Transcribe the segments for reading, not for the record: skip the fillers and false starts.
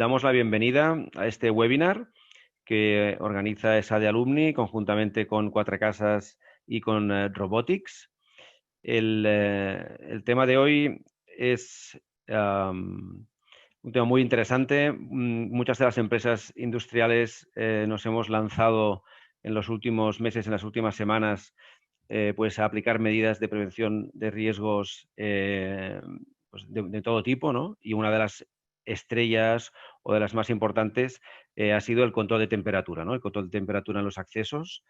damos la bienvenida a este webinar que organiza ESADE Alumni conjuntamente con Cuatro Casas y con Robotics. El tema de hoy es un tema muy interesante. Muchas de las empresas industriales nos hemos lanzado en los últimos meses, en las últimas semanas, pues a aplicar medidas de prevención de riesgos pues de todo tipo, ¿no? Y una de las estrellas o de las más importantes ha sido el control de temperatura, ¿no? El control de temperatura en los accesos.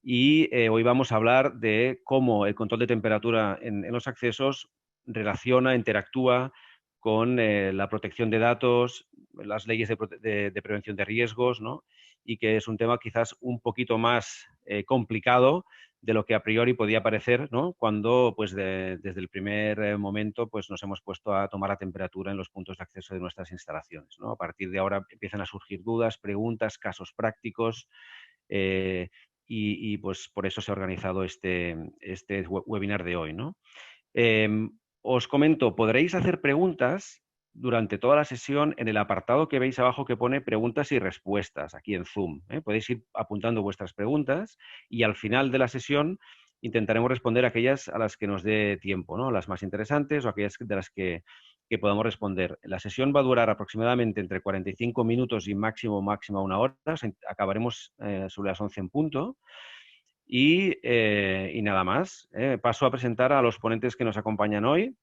Y hoy vamos a hablar de cómo el control de temperatura en los accesos relaciona, interactúa con la protección de datos, las leyes de prevención de riesgos, ¿no? Y que es un tema quizás un poquito más complicado de lo que a priori podía parecer, ¿no? Cuando pues desde el primer momento pues nos hemos puesto a tomar la temperatura en los puntos de acceso de nuestras instalaciones, ¿no? A partir de ahora empiezan a surgir dudas, preguntas, casos prácticos y pues por eso se ha organizado este webinar de hoy, ¿no? Os comento, podréis hacer preguntas durante toda la sesión en el apartado que veis abajo que pone preguntas y respuestas, aquí en Zoom. Podéis ir apuntando vuestras preguntas y al final de la sesión intentaremos responder aquellas a las que nos dé tiempo, ¿no? Las más interesantes o aquellas de las que podamos responder. La sesión va a durar aproximadamente entre 45 minutos y máximo una hora. Acabaremos sobre las 11 en punto. Y nada más. Paso a presentar a los ponentes que nos acompañan hoy,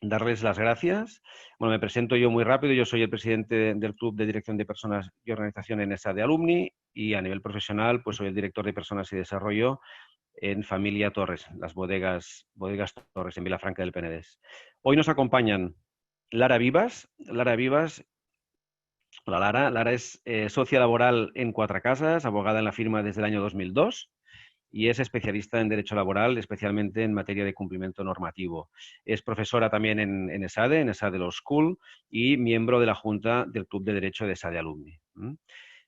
darles las gracias. Bueno, me presento yo muy rápido. Yo soy el presidente del Club de Dirección de Personas y Organización en ESADE Alumni y a nivel profesional pues soy el director de Personas y Desarrollo en Familia Torres, las bodegas Torres en Vilafranca del Penedés. Hoy nos acompañan Lara Vivas. Hola Lara. Lara es socia laboral en Cuatro Casas, abogada en la firma desde el año 2002. Y es especialista en Derecho Laboral, especialmente en materia de cumplimiento normativo. Es profesora también en ESADE Law School, y miembro de la Junta del Club de Derecho de ESADE Alumni.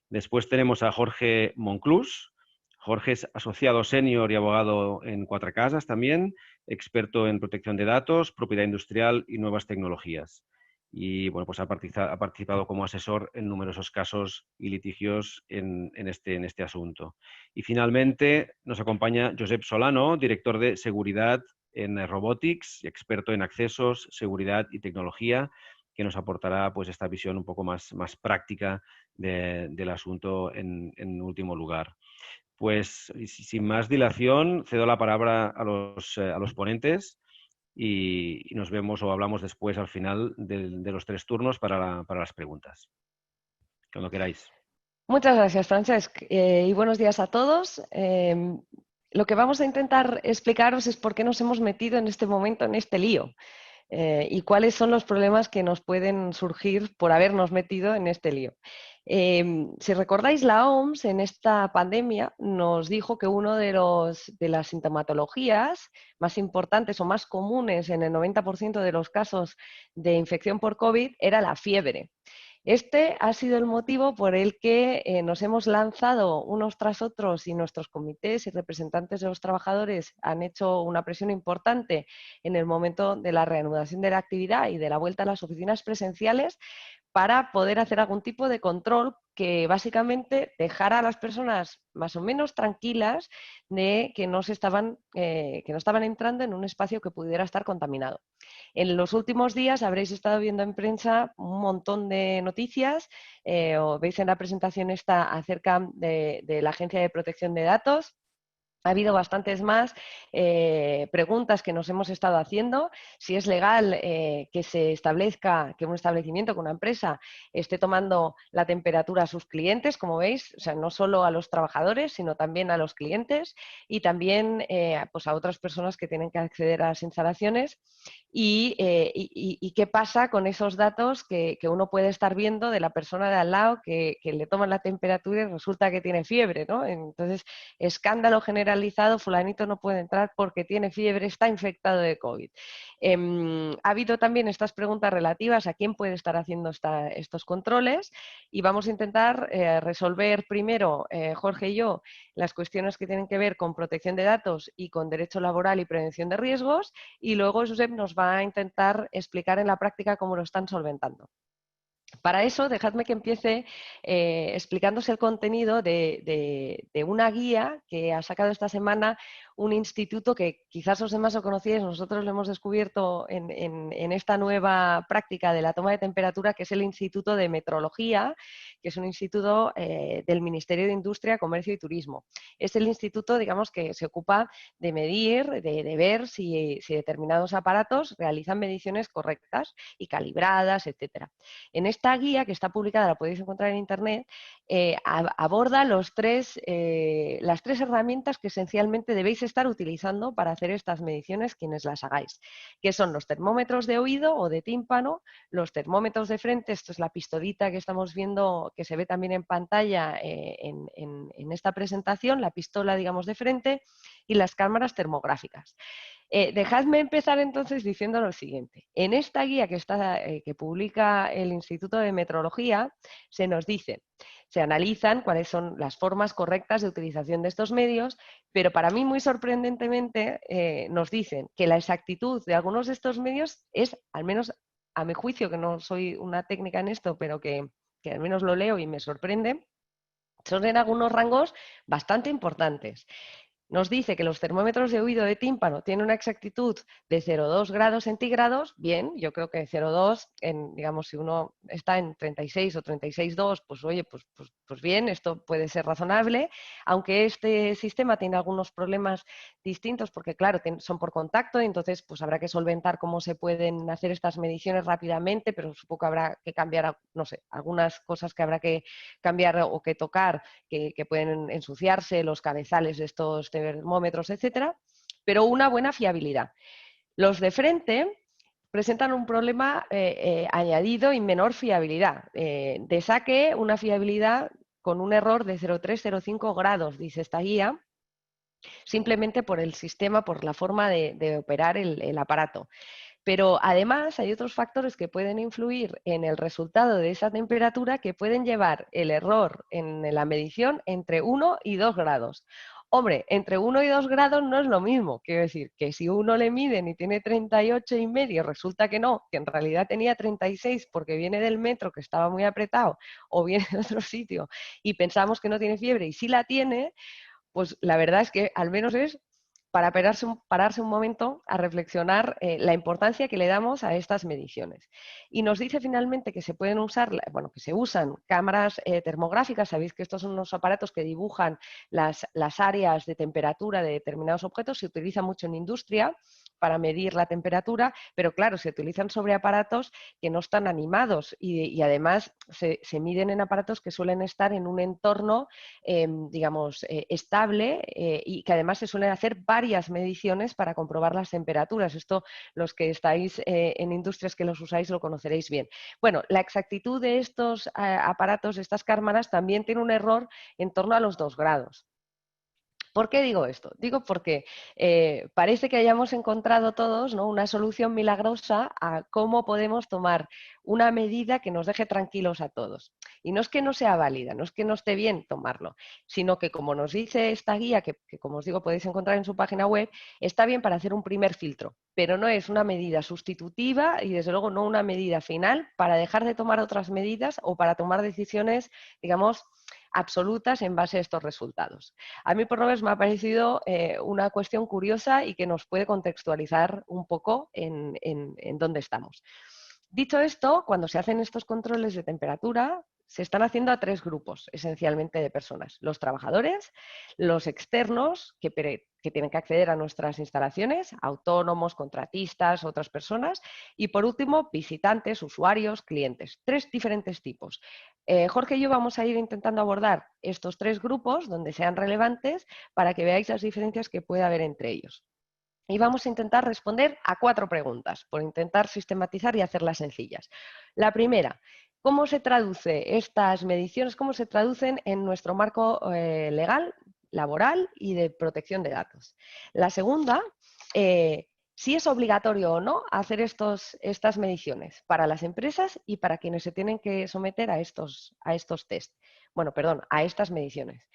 Después tenemos a Jorge Monclús. Jorge es asociado senior y abogado en Cuatro Casas también, experto en protección de datos, propiedad industrial y nuevas tecnologías. Y bueno, pues ha participado como asesor en numerosos casos y litigios en este asunto. Y finalmente nos acompaña Josep Solano, director de seguridad en Robotics y experto en accesos, seguridad y tecnología, que nos aportará pues esta visión un poco más práctica del asunto en último lugar. Pues sin más dilación, cedo la palabra a los ponentes y nos vemos o hablamos después al final de los tres turnos para las preguntas. Cuando queráis. Muchas gracias, Francesc, y buenos días a todos. Lo que vamos a intentar explicaros es por qué nos hemos metido en este momento en este lío y cuáles son los problemas que nos pueden surgir por habernos metido en este lío. Si recordáis, la OMS en esta pandemia nos dijo que uno de las sintomatologías más importantes o más comunes en el 90% de los casos de infección por COVID era la fiebre. Este ha sido el motivo por el que nos hemos lanzado unos tras otros y nuestros comités y representantes de los trabajadores han hecho una presión importante en el momento de la reanudación de la actividad y de la vuelta a las oficinas presenciales para poder hacer algún tipo de control que básicamente dejara a las personas más o menos tranquilas de que no estaban entrando en un espacio que pudiera estar contaminado. En los últimos días habréis estado viendo en prensa un montón de noticias, o veis en la presentación esta acerca de la Agencia de Protección de Datos. Ha habido bastantes más preguntas que nos hemos estado haciendo. Si es legal que se establezca que un establecimiento, que una empresa esté tomando la temperatura a sus clientes, como veis, o sea, no solo a los trabajadores, sino también a los clientes y también pues a otras personas que tienen que acceder a las instalaciones. Y qué pasa con esos datos que uno puede estar viendo de la persona de al lado que le toman la temperatura y resulta que tiene fiebre, ¿no? Entonces, escándalo generalizado, fulanito no puede entrar porque tiene fiebre, está infectado de COVID. Ha habido también estas preguntas relativas a quién puede estar haciendo estos controles y vamos a intentar resolver primero, Jorge y yo, las cuestiones que tienen que ver con protección de datos y con derecho laboral y prevención de riesgos, y luego Josep nos va a intentar explicar en la práctica cómo lo están solventando. Para eso, dejadme que empiece explicándose el contenido de una guía que ha sacado esta semana un instituto que quizás los demás lo conocíais, nosotros lo hemos descubierto en esta nueva práctica de la toma de temperatura, que es el Instituto de Metrología, que es un instituto del Ministerio de Industria, Comercio y Turismo. Es el instituto, digamos, que se ocupa de medir, de ver si determinados aparatos realizan mediciones correctas y calibradas, etcétera. En esta guía, que está publicada, la podéis encontrar en internet, aborda las tres herramientas que esencialmente debéis estar utilizando para hacer estas mediciones quienes las hagáis, que son los termómetros de oído o de tímpano, los termómetros de frente, esto es la pistolita que estamos viendo, que se ve también en pantalla en esta presentación, la pistola, digamos, de frente, y las cámaras termográficas. Dejadme empezar entonces diciendo lo siguiente. En esta guía que publica el Instituto de Metrología se nos dice, se analizan cuáles son las formas correctas de utilización de estos medios, pero para mí muy sorprendentemente nos dicen que la exactitud de algunos de estos medios es, al menos a mi juicio, que no soy una técnica en esto, pero que al menos lo leo y me sorprende, son en algunos rangos bastante importantes. Nos dice que los termómetros de oído de tímpano tienen una exactitud de 0,2 grados centígrados. Bien, yo creo que 0,2, digamos, si uno está en 36 o 36,2, pues oye, pues bien, esto puede ser razonable, aunque este sistema tiene algunos problemas distintos porque, claro, son por contacto y entonces pues habrá que solventar cómo se pueden hacer estas mediciones rápidamente, pero supongo que habrá que cambiar, no sé, algunas cosas que habrá que cambiar o que tocar que pueden ensuciarse, los cabezales de estos termómetros, etcétera, pero una buena fiabilidad. Los de frente presentan un problema añadido y menor fiabilidad. De saque, una fiabilidad con un error de 0,3-0,5 grados, dice esta guía, simplemente por el sistema, por la forma de operar el aparato. Pero además hay otros factores que pueden influir en el resultado de esa temperatura que pueden llevar el error en la medición entre 1 y 2 grados. Hombre, entre 1 y 2 grados no es lo mismo. Quiero decir que si uno le miden y tiene 38,5, resulta que no, que en realidad tenía 36 porque viene del metro que estaba muy apretado o viene de otro sitio y pensamos que no tiene fiebre y sí la tiene, pues la verdad es que al menos es para pararse un momento a reflexionar la importancia que le damos a estas mediciones. Y nos dice finalmente que se pueden usar, bueno, que se usan cámaras termográficas. Sabéis que estos son unos aparatos que dibujan las áreas de temperatura de determinados objetos. Se utiliza mucho en industria para medir la temperatura, pero claro, se utilizan sobre aparatos que no están animados y además se miden en aparatos que suelen estar en un entorno, digamos, estable y que además se suelen hacer varias mediciones para comprobar las temperaturas. Esto, los que estáis en industrias que los usáis, lo conoceréis bien. Bueno, la exactitud de estos aparatos, de estas cámaras, también tiene un error en torno a los 2 grados. ¿Por qué digo esto? Digo porque parece que hayamos encontrado todos, ¿no?, una solución milagrosa a cómo podemos tomar una medida que nos deje tranquilos a todos. Y no es que no sea válida, no es que no esté bien tomarlo, sino que, como nos dice esta guía, que como os digo podéis encontrar en su página web, está bien para hacer un primer filtro, pero no es una medida sustitutiva y desde luego no una medida final para dejar de tomar otras medidas o para tomar decisiones, digamos, absolutas en base a estos resultados. A mí por lo menos me ha parecido una cuestión curiosa y que nos puede contextualizar un poco en dónde estamos. Dicho esto, cuando se hacen estos controles de temperatura, se están haciendo a 3 grupos esencialmente de personas. Los trabajadores, los externos que tienen que acceder a nuestras instalaciones, autónomos, contratistas, otras personas, y por último, visitantes, usuarios, clientes. 3 diferentes tipos. Jorge y yo vamos a ir intentando abordar estos 3 grupos donde sean relevantes para que veáis las diferencias que puede haber entre ellos. Y vamos a intentar responder a 4 preguntas, por intentar sistematizar y hacerlas sencillas. La primera, ¿cómo se traduce estas mediciones, cómo se traducen en nuestro marco legal, laboral y de protección de datos? La segunda, si es obligatorio o no hacer estas mediciones para las empresas y para quienes se tienen que someter a estos test. Bueno, perdón, a estas mediciones.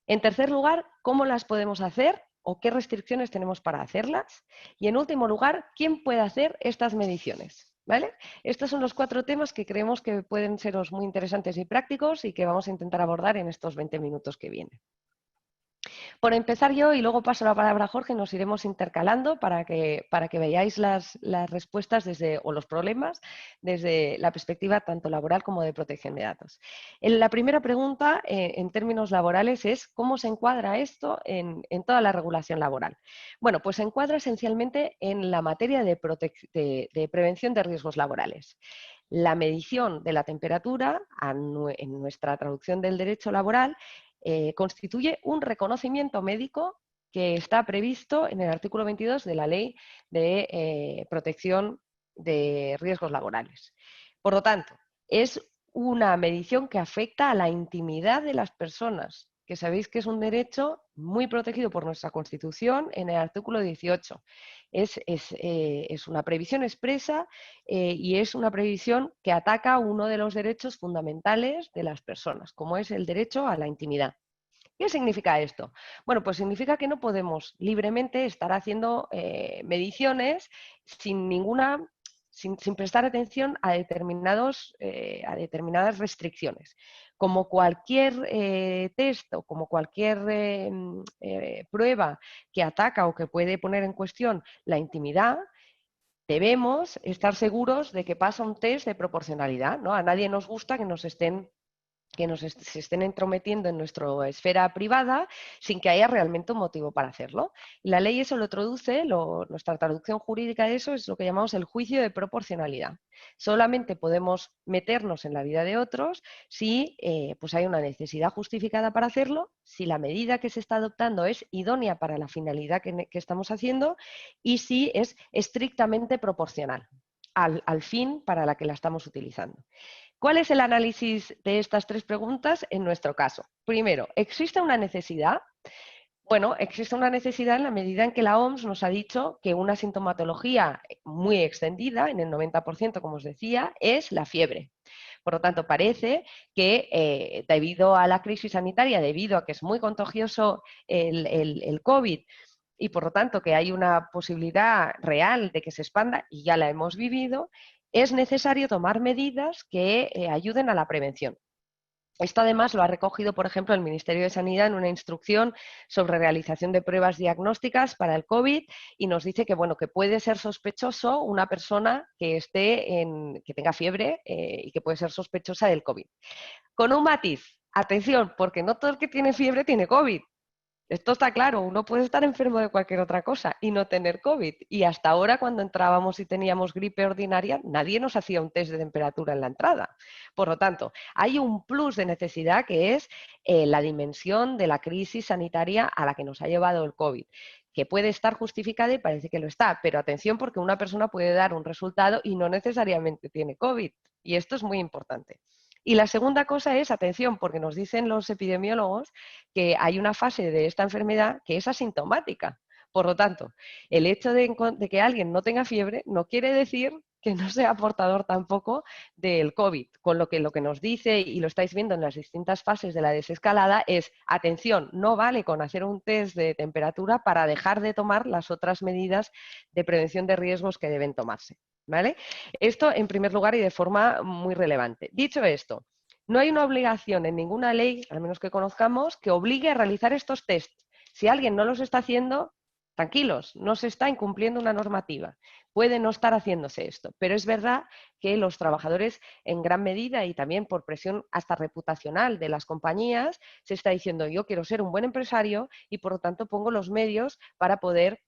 En tercer lugar, ¿cómo las podemos hacer o qué restricciones tenemos para hacerlas? Y en último lugar, ¿quién puede hacer estas mediciones? ¿Vale? Estos son los 4 temas que creemos que pueden seros muy interesantes y prácticos y que vamos a intentar abordar en estos 20 minutos que vienen. Por empezar yo y luego paso la palabra a Jorge, nos iremos intercalando para que veáis las respuestas o los problemas desde la perspectiva tanto laboral como de protección de datos. La primera pregunta en términos laborales es ¿cómo se encuadra esto en toda la regulación laboral? Bueno, pues se encuadra esencialmente en la materia de prevención de riesgos laborales. La medición de la temperatura, en nuestra traducción del derecho laboral, constituye un reconocimiento médico que está previsto en el artículo 22 de la Ley de Protección de Riesgos Laborales. Por lo tanto, es una medición que afecta a la intimidad de las personas, que sabéis que es un derecho muy protegido por nuestra Constitución en el artículo 18. Es una previsión expresa y es una previsión que ataca uno de los derechos fundamentales de las personas, como es el derecho a la intimidad. ¿Qué significa esto? Bueno, pues significa que no podemos libremente estar haciendo mediciones sin prestar atención a determinadas restricciones. Como cualquier test o como cualquier prueba que ataca o que puede poner en cuestión la intimidad, debemos estar seguros de que pasa un test de proporcionalidad, ¿no? A nadie nos gusta que se estén entrometiendo en nuestra esfera privada sin que haya realmente un motivo para hacerlo. Y la ley eso lo traduce, nuestra traducción jurídica de eso es lo que llamamos el juicio de proporcionalidad. Solamente podemos meternos en la vida de otros si pues hay una necesidad justificada para hacerlo, si la medida que se está adoptando es idónea para la finalidad que estamos haciendo y si es estrictamente proporcional al fin para la que la estamos utilizando. ¿Cuál es el análisis de estas 3 preguntas en nuestro caso? Primero, ¿existe una necesidad? Bueno, existe una necesidad en la medida en que la OMS nos ha dicho que una sintomatología muy extendida, en el 90%, como os decía, es la fiebre. Por lo tanto, parece que debido a la crisis sanitaria, debido a que es muy contagioso el COVID, y por lo tanto que hay una posibilidad real de que se expanda, y ya la hemos vivido, es necesario tomar medidas que ayuden a la prevención. Esto además lo ha recogido, por ejemplo, el Ministerio de Sanidad en una instrucción sobre realización de pruebas diagnósticas para el COVID y nos dice que, bueno, que puede ser sospechoso una persona que tenga fiebre y que puede ser sospechosa del COVID. Con un matiz, atención, porque no todo el que tiene fiebre tiene COVID. Esto está claro, uno puede estar enfermo de cualquier otra cosa y no tener COVID. Y hasta ahora, cuando entrábamos y teníamos gripe ordinaria, nadie nos hacía un test de temperatura en la entrada. Por lo tanto, hay un plus de necesidad que es la dimensión de la crisis sanitaria a la que nos ha llevado el COVID, que puede estar justificada y parece que lo está. Pero atención, porque una persona puede dar un resultado y no necesariamente tiene COVID. Y esto es muy importante. Y la segunda cosa es, atención, porque nos dicen los epidemiólogos que hay una fase de esta enfermedad que es asintomática. Por lo tanto, el hecho de que alguien no tenga fiebre no quiere decir que no sea portador tampoco del COVID, con lo que nos dice, y lo estáis viendo en las distintas fases de la desescalada, es, atención, no vale con hacer un test de temperatura para dejar de tomar las otras medidas de prevención de riesgos que deben tomarse. ¿Vale? Esto en primer lugar y de forma muy relevante. Dicho esto, no hay una obligación en ninguna ley, al menos que conozcamos, que obligue a realizar estos tests. Si alguien no los está haciendo, tranquilos, no se está incumpliendo una normativa. Puede no estar haciéndose esto, pero es verdad que los trabajadores en gran medida y también por presión hasta reputacional de las compañías se está diciendo yo quiero ser un buen empresario y por lo tanto pongo los medios para poder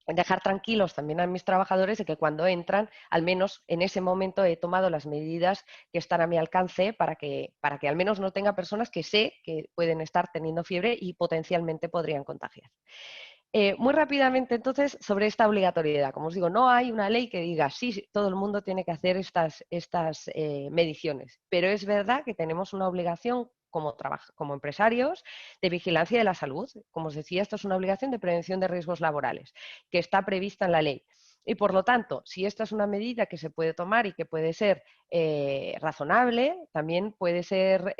dejar tranquilos también a mis trabajadores de que cuando entran, al menos en ese momento he tomado las medidas que están a mi alcance para que al menos no tenga personas que sé que pueden estar teniendo fiebre y potencialmente podrían contagiar. Muy rápidamente, entonces, sobre esta obligatoriedad. Como os digo, no hay una ley que diga sí, todo el mundo tiene que hacer estas mediciones, pero es verdad que tenemos una obligación como empresarios de vigilancia de la salud. Como os decía, esto es una obligación de prevención de riesgos laborales que está prevista en la ley. Y por lo tanto, si esta es una medida que se puede tomar y que puede ser razonable, también puede ser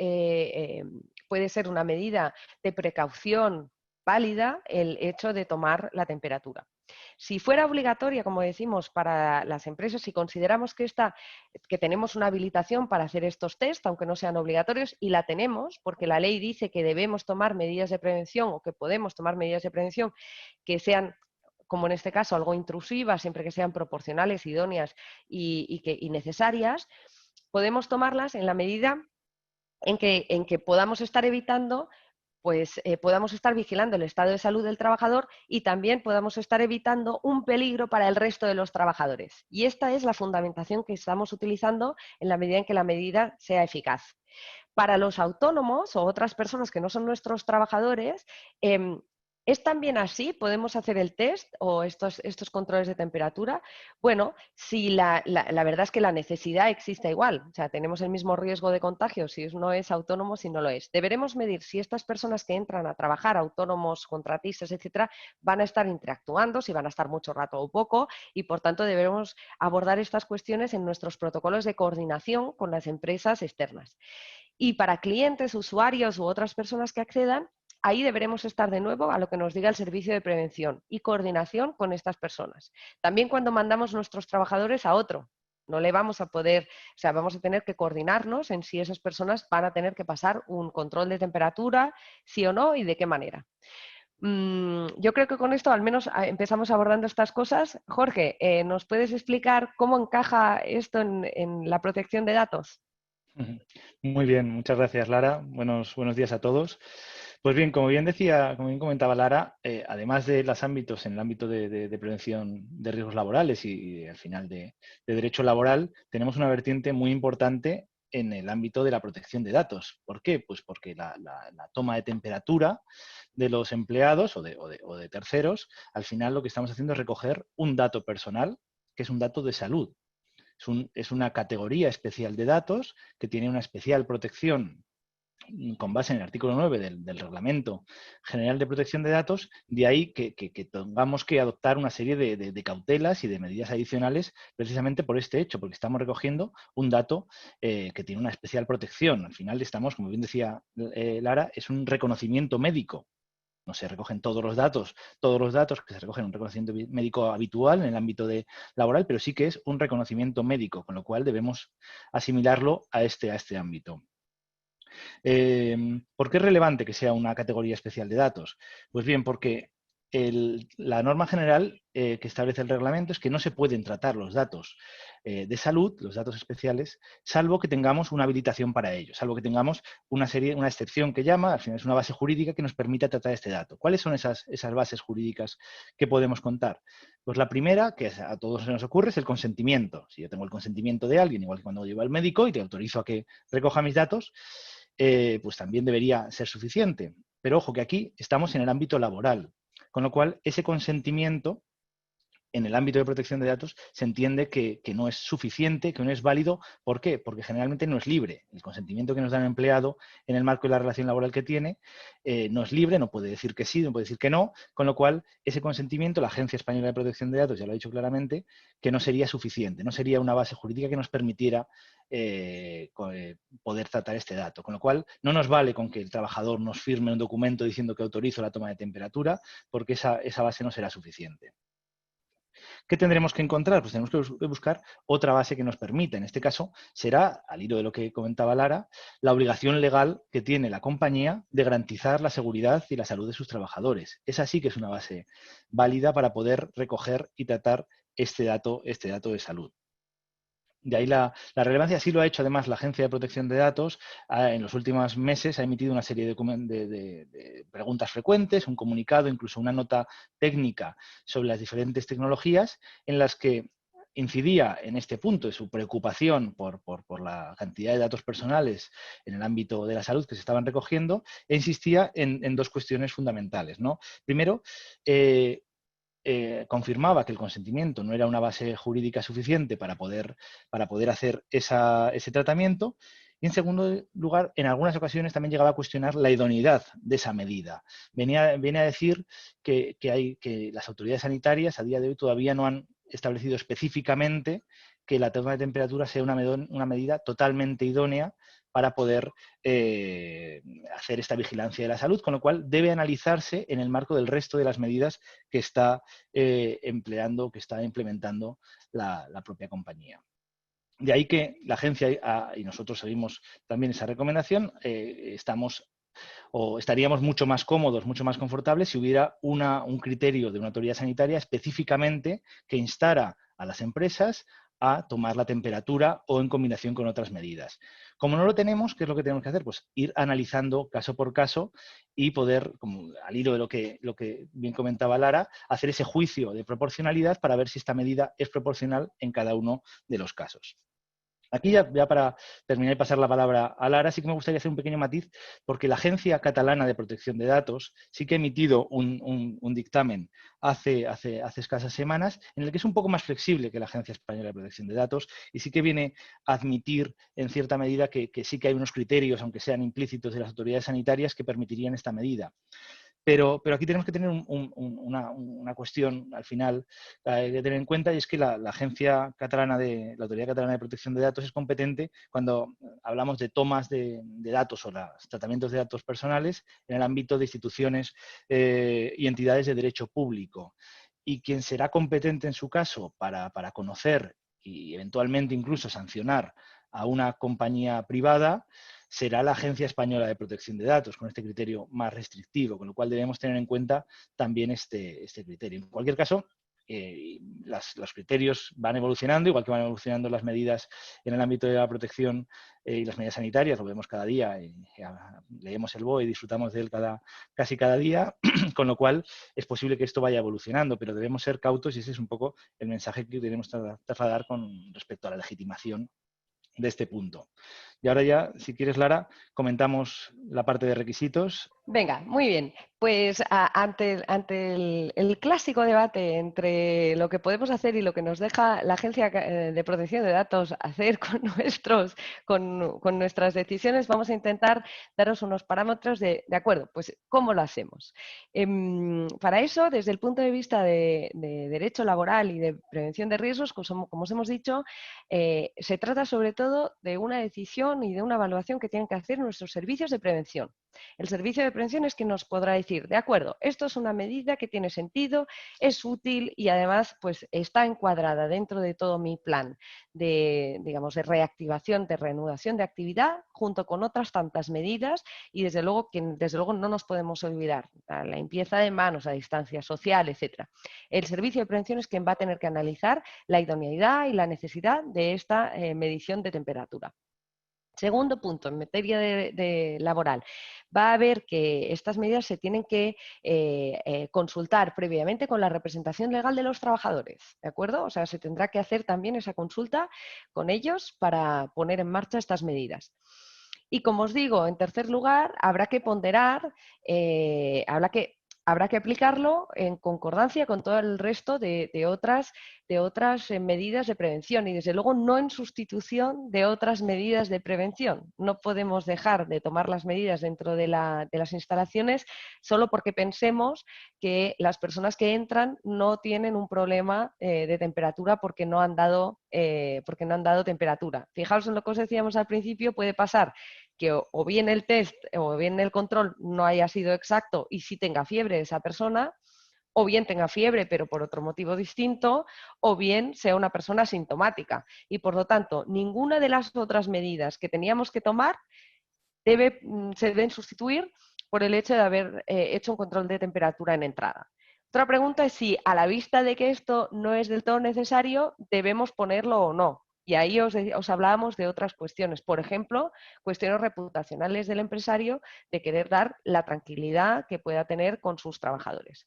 una medida de precaución válida el hecho de tomar la temperatura. Si fuera obligatoria, como decimos, para las empresas, si consideramos que tenemos una habilitación para hacer estos test, aunque no sean obligatorios, y la tenemos, porque la ley dice que debemos tomar medidas de prevención o que podemos tomar medidas de prevención que sean, como en este caso, algo intrusivas, siempre que sean proporcionales, idóneas y necesarias, podemos tomarlas en la medida en que podamos estar evitando, pues podamos estar vigilando el estado de salud del trabajador y también podamos estar evitando un peligro para el resto de los trabajadores. Y esta es la fundamentación que estamos utilizando en la medida en que la medida sea eficaz. Para los autónomos o otras personas que no son nuestros trabajadores, ¿es también así? ¿Podemos hacer el test o estos controles de temperatura? Bueno, si la verdad es que la necesidad existe igual. O sea, tenemos el mismo riesgo de contagio si uno es autónomo, si no lo es. Deberemos medir si estas personas que entran a trabajar, autónomos, contratistas, etcétera, van a estar interactuando, si van a estar mucho rato o poco, y por tanto debemos abordar estas cuestiones en nuestros protocolos de coordinación con las empresas externas. Y para clientes, usuarios u otras personas que accedan, ahí deberemos estar de nuevo a lo que nos diga el servicio de prevención y coordinación con estas personas. También cuando mandamos nuestros trabajadores a otro, no le vamos a poder, o sea, vamos a tener que coordinarnos en si esas personas van a tener que pasar un control de temperatura, sí o no, y de qué manera. Yo creo que con esto al menos empezamos abordando estas cosas. Jorge, ¿nos puedes explicar cómo encaja esto en la protección de datos? Muy bien, muchas gracias, Lara. Buenos días a todos. Pues bien, como bien decía, como bien comentaba Lara, además de los ámbitos en el ámbito de prevención de riesgos laborales y al final de derecho laboral, tenemos una vertiente muy importante en el ámbito de la protección de datos. ¿Por qué? Pues porque la toma de temperatura de los empleados o de terceros, al final lo que estamos haciendo es recoger un dato personal, que es un dato de salud. Es una categoría especial de datos que tiene una especial protección con base en el artículo 9 del Reglamento General de Protección de Datos, de ahí que tengamos que adoptar una serie de cautelas y de medidas adicionales precisamente por este hecho, porque estamos recogiendo un dato que tiene una especial protección. Al final estamos, como bien decía Lara, es un reconocimiento médico. No se recogen todos los datos que se recogen en un reconocimiento médico habitual en el ámbito laboral, pero sí que es un reconocimiento médico, con lo cual debemos asimilarlo a este ámbito. ¿Por qué es relevante que sea una categoría especial de datos? Pues bien, porque la norma general que establece el reglamento es que no se pueden tratar los datos de salud, los datos especiales, salvo que tengamos una habilitación para ello, salvo que tengamos una excepción que llama, al final es una base jurídica que nos permita tratar este dato. ¿Cuáles son esas bases jurídicas que podemos contar? Pues la primera, que a todos se nos ocurre, es el consentimiento. Si yo tengo el consentimiento de alguien, igual que cuando llevo al médico y te autorizo a que recoja mis datos, pues también debería ser suficiente. Pero ojo que aquí estamos en el ámbito laboral, con lo cual ese consentimiento en el ámbito de protección de datos se entiende que no es suficiente, que no es válido. ¿Por qué? Porque generalmente no es libre. El consentimiento que nos da el empleado en el marco de la relación laboral que tiene no es libre, no puede decir que sí, no puede decir que no, con lo cual ese consentimiento, la Agencia Española de Protección de Datos ya lo ha dicho claramente, que no sería suficiente, no sería una base jurídica que nos permitiera poder tratar este dato. Con lo cual, no nos vale con que el trabajador nos firme un documento diciendo que autorizo la toma de temperatura, porque esa base no será suficiente. ¿Qué tendremos que encontrar? Pues tenemos que buscar otra base que nos permita. En este caso, será, al hilo de lo que comentaba Lara, la obligación legal que tiene la compañía de garantizar la seguridad y la salud de sus trabajadores. Esa sí que es una base válida para poder recoger y tratar este dato de salud. De ahí la relevancia. Sí lo ha hecho además la Agencia de Protección de Datos. En los últimos meses ha emitido una serie de preguntas frecuentes, un comunicado, incluso una nota técnica sobre las diferentes tecnologías en las que incidía en este punto de su preocupación por la cantidad de datos personales en el ámbito de la salud que se estaban recogiendo e insistía en dos cuestiones fundamentales, ¿no? Primero, confirmaba que el consentimiento no era una base jurídica suficiente para poder hacer ese tratamiento. Y en segundo lugar, en algunas ocasiones también llegaba a cuestionar la idoneidad de esa medida. Viene a decir que las autoridades sanitarias a día de hoy todavía no han establecido específicamente que la toma de temperatura sea una medida totalmente idónea para poder hacer esta vigilancia de la salud, con lo cual debe analizarse en el marco del resto de las medidas que está empleando, que está implementando la propia compañía. De ahí que la agencia, y nosotros seguimos también esa recomendación, estaríamos mucho más cómodos, mucho más confortables si hubiera un criterio de una autoridad sanitaria específicamente que instara a las empresas a tomar la temperatura o en combinación con otras medidas. Como no lo tenemos, ¿qué es lo que tenemos que hacer? Pues ir analizando caso por caso y poder, como al hilo de lo que bien comentaba Lara, hacer ese juicio de proporcionalidad para ver si esta medida es proporcional en cada uno de los casos. Aquí ya para terminar y pasar la palabra a Lara, sí que me gustaría hacer un pequeño matiz, porque la Agencia Catalana de Protección de Datos sí que ha emitido un dictamen hace escasas semanas, en el que es un poco más flexible que la Agencia Española de Protección de Datos y sí que viene a admitir en cierta medida que sí que hay unos criterios, aunque sean implícitos, de las autoridades sanitarias que permitirían esta medida. Pero aquí tenemos que tener una cuestión al final que hay que tener en cuenta, y es que la Autoridad Catalana de Protección de Datos es competente cuando hablamos de tomas de datos o los tratamientos de datos personales en el ámbito de instituciones y entidades de derecho público. Y quien será competente en su caso para conocer y eventualmente incluso sancionar a una compañía privada será la Agencia Española de Protección de Datos, con este criterio más restrictivo, con lo cual debemos tener en cuenta también este criterio. En cualquier caso, los criterios van evolucionando, igual que van evolucionando las medidas en el ámbito de la protección y las medidas sanitarias, lo vemos cada día, leemos el BOE y disfrutamos de él casi cada día, con lo cual es posible que esto vaya evolucionando, pero debemos ser cautos y ese es un poco el mensaje que queremos trasladar con respecto a la legitimación de este punto. Y ahora ya, si quieres, Lara, comentamos la parte de requisitos. Venga, muy bien. Pues ante el clásico debate entre lo que podemos hacer y lo que nos deja la Agencia de Protección de Datos hacer con nuestras decisiones, vamos a intentar daros unos parámetros de acuerdo, pues ¿cómo lo hacemos? Para eso, desde el punto de vista de derecho laboral y de prevención de riesgos, como os hemos dicho, se trata sobre todo de una decisión y de una evaluación que tienen que hacer nuestros servicios de prevención. El servicio de prevención es quien nos podrá decir, de acuerdo, esto es una medida que tiene sentido, es útil y además pues, está encuadrada dentro de todo mi plan de reactivación, de reanudación de actividad, junto con otras tantas medidas y desde luego no nos podemos olvidar, la limpieza de manos, la distancia social, etc. El servicio de prevención es quien va a tener que analizar la idoneidad y la necesidad de esta medición de temperatura. Segundo punto, en materia de laboral, va a haber que estas medidas se tienen que consultar previamente con la representación legal de los trabajadores, ¿de acuerdo? O sea, se tendrá que hacer también esa consulta con ellos para poner en marcha estas medidas. Y como os digo, en tercer lugar, habrá que ponderar, habrá que aplicarlo en concordancia con todo el resto de otras medidas de prevención y, desde luego, no en sustitución de otras medidas de prevención. No podemos dejar de tomar las medidas dentro de las instalaciones solo porque pensemos que las personas que entran no tienen un problema de temperatura porque no han dado temperatura. Fijaos en lo que os decíamos al principio, puede pasar que o bien el test o bien el control no haya sido exacto y sí tenga fiebre esa persona, o bien tenga fiebre pero por otro motivo distinto, o bien sea una persona asintomática. Y por lo tanto, ninguna de las otras medidas que teníamos que tomar se deben sustituir por el hecho de haber hecho un control de temperatura en entrada. Otra pregunta es si, a la vista de que esto no es del todo necesario, debemos ponerlo o no. Y ahí os hablábamos de otras cuestiones. Por ejemplo, cuestiones reputacionales del empresario de querer dar la tranquilidad que pueda tener con sus trabajadores.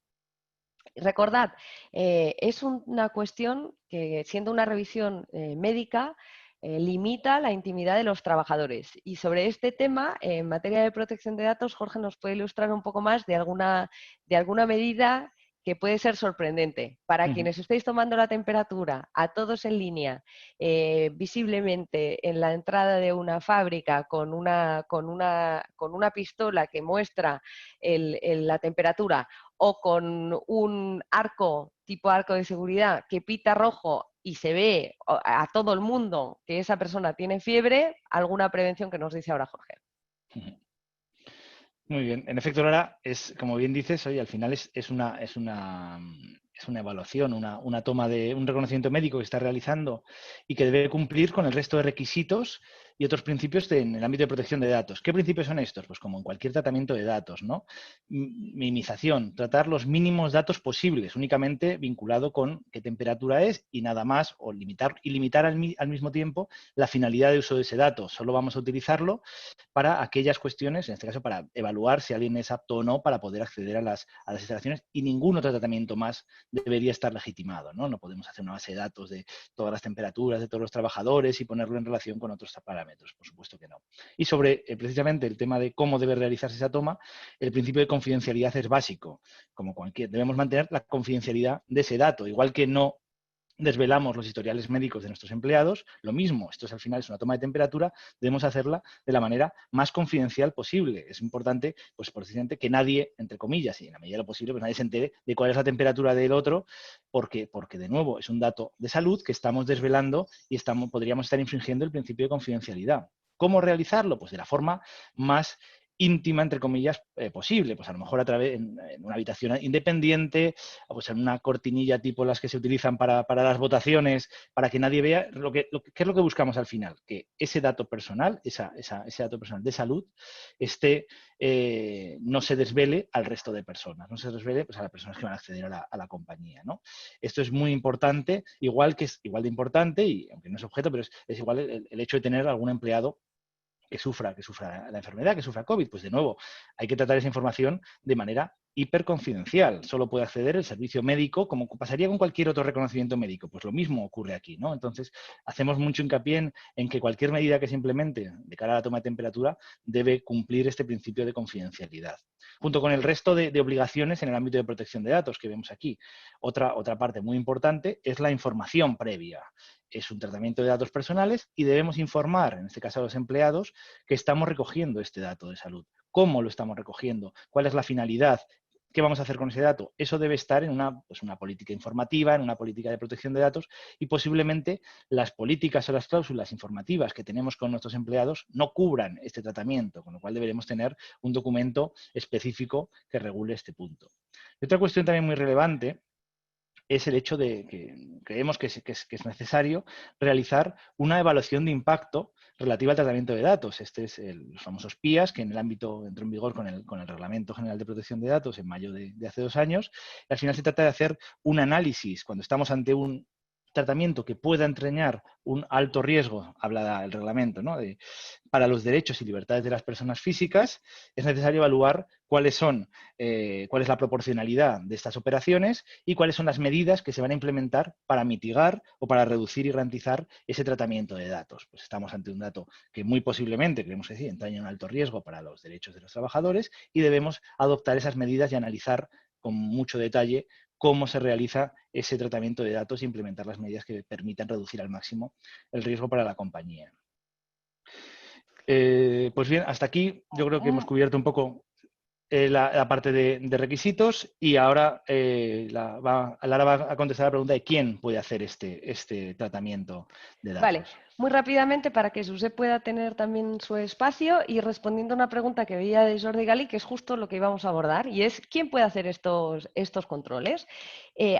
Recordad, es una cuestión que, siendo una revisión médica, limita la intimidad de los trabajadores. Y sobre este tema, en materia de protección de datos, Jorge nos puede ilustrar un poco más de alguna medida que puede ser sorprendente. Para quienes estéis tomando la temperatura, a todos en línea, visiblemente en la entrada de una fábrica con una pistola que muestra la temperatura, o con un arco, tipo arco de seguridad, que pita rojo y se ve a todo el mundo que esa persona tiene fiebre, alguna prevención que nos dice ahora Jorge. Muy bien. En efecto, Lara, es, como bien dices, oye, al final es una evaluación, una toma de un reconocimiento médico que está realizando y que debe cumplir con el resto de requisitos y otros principios en el ámbito de protección de datos. ¿Qué principios son estos? Pues como en cualquier tratamiento de datos, ¿no? Minimización, tratar los mínimos datos posibles, únicamente vinculado con qué temperatura es y nada más, o limitar al mismo tiempo la finalidad de uso de ese dato. Solo vamos a utilizarlo para aquellas cuestiones, en este caso para evaluar si alguien es apto o no para poder acceder a las instalaciones, y ningún otro tratamiento más debería estar legitimado, ¿no? No podemos hacer una base de datos de todas las temperaturas de todos los trabajadores y ponerlo en relación con otros parámetros, por supuesto que no. Y sobre precisamente el tema de cómo debe realizarse esa toma, el principio de confidencialidad es básico. Como debemos mantener la confidencialidad de ese dato, igual que no desvelamos los historiales médicos de nuestros empleados, lo mismo, esto al final es una toma de temperatura, debemos hacerla de la manera más confidencial posible. Es importante, pues precisamente, que nadie, entre comillas, y en la medida de lo posible, pues nadie se entere de cuál es la temperatura del otro, porque de nuevo, es un dato de salud que estamos desvelando y podríamos estar infringiendo el principio de confidencialidad. ¿Cómo realizarlo? Pues de la forma más íntima, entre comillas, posible. Pues a lo mejor a través en una habitación independiente, pues en una cortinilla tipo las que se utilizan para las votaciones, para que nadie vea ¿qué es lo que buscamos al final? Que ese dato personal, ese dato personal de salud, no se desvele al resto de personas, no se desvele pues, a las personas que van a acceder a la compañía, ¿no? Esto es muy importante, igual de importante, y aunque no es objeto, pero es igual el hecho de tener algún empleado que sufra la enfermedad, que sufra COVID. Pues de nuevo, hay que tratar esa información de manera hiperconfidencial. Solo puede acceder el servicio médico, como pasaría con cualquier otro reconocimiento médico. Pues lo mismo ocurre aquí, ¿no? Entonces, hacemos mucho hincapié en que cualquier medida que se implemente de cara a la toma de temperatura debe cumplir este principio de confidencialidad, junto con el resto de obligaciones en el ámbito de protección de datos que vemos aquí. Otra parte muy importante es la información previa. Es un tratamiento de datos personales y debemos informar, en este caso a los empleados, que estamos recogiendo este dato de salud. ¿Cómo lo estamos recogiendo? ¿Cuál es la finalidad? ¿Qué vamos a hacer con ese dato? Eso debe estar en una política informativa, en una política de protección de datos, y posiblemente las políticas o las cláusulas informativas que tenemos con nuestros empleados no cubran este tratamiento, con lo cual deberemos tener un documento específico que regule este punto. Y otra cuestión también muy relevante es el hecho de que creemos que es necesario realizar una evaluación de impacto relativa al tratamiento de datos. Este es los famosos PIAs, que en el ámbito entró en vigor con el Reglamento General de Protección de Datos en mayo de hace 2 años. Y al final se trata de hacer un análisis cuando estamos ante un tratamiento que pueda entrañar un alto riesgo, habla el reglamento, ¿no? Para los derechos y libertades de las personas físicas. Es necesario evaluar cuál es la proporcionalidad de estas operaciones y cuáles son las medidas que se van a implementar para mitigar o para reducir y garantizar ese tratamiento de datos. Pues estamos ante un dato que muy posiblemente, creemos que sí, entraña un alto riesgo para los derechos de los trabajadores, y debemos adoptar esas medidas y analizar con mucho detalle cómo se realiza ese tratamiento de datos e implementar las medidas que permitan reducir al máximo el riesgo para la compañía. Pues bien, hasta aquí yo creo que hemos cubierto un poco la parte de requisitos, y ahora Lara va a contestar la pregunta de quién puede hacer este tratamiento de datos. Vale, muy rápidamente para que Josep pueda tener también su espacio, y respondiendo a una pregunta que veía de Jordi Gali, que es justo lo que íbamos a abordar, y es ¿quién puede hacer estos controles?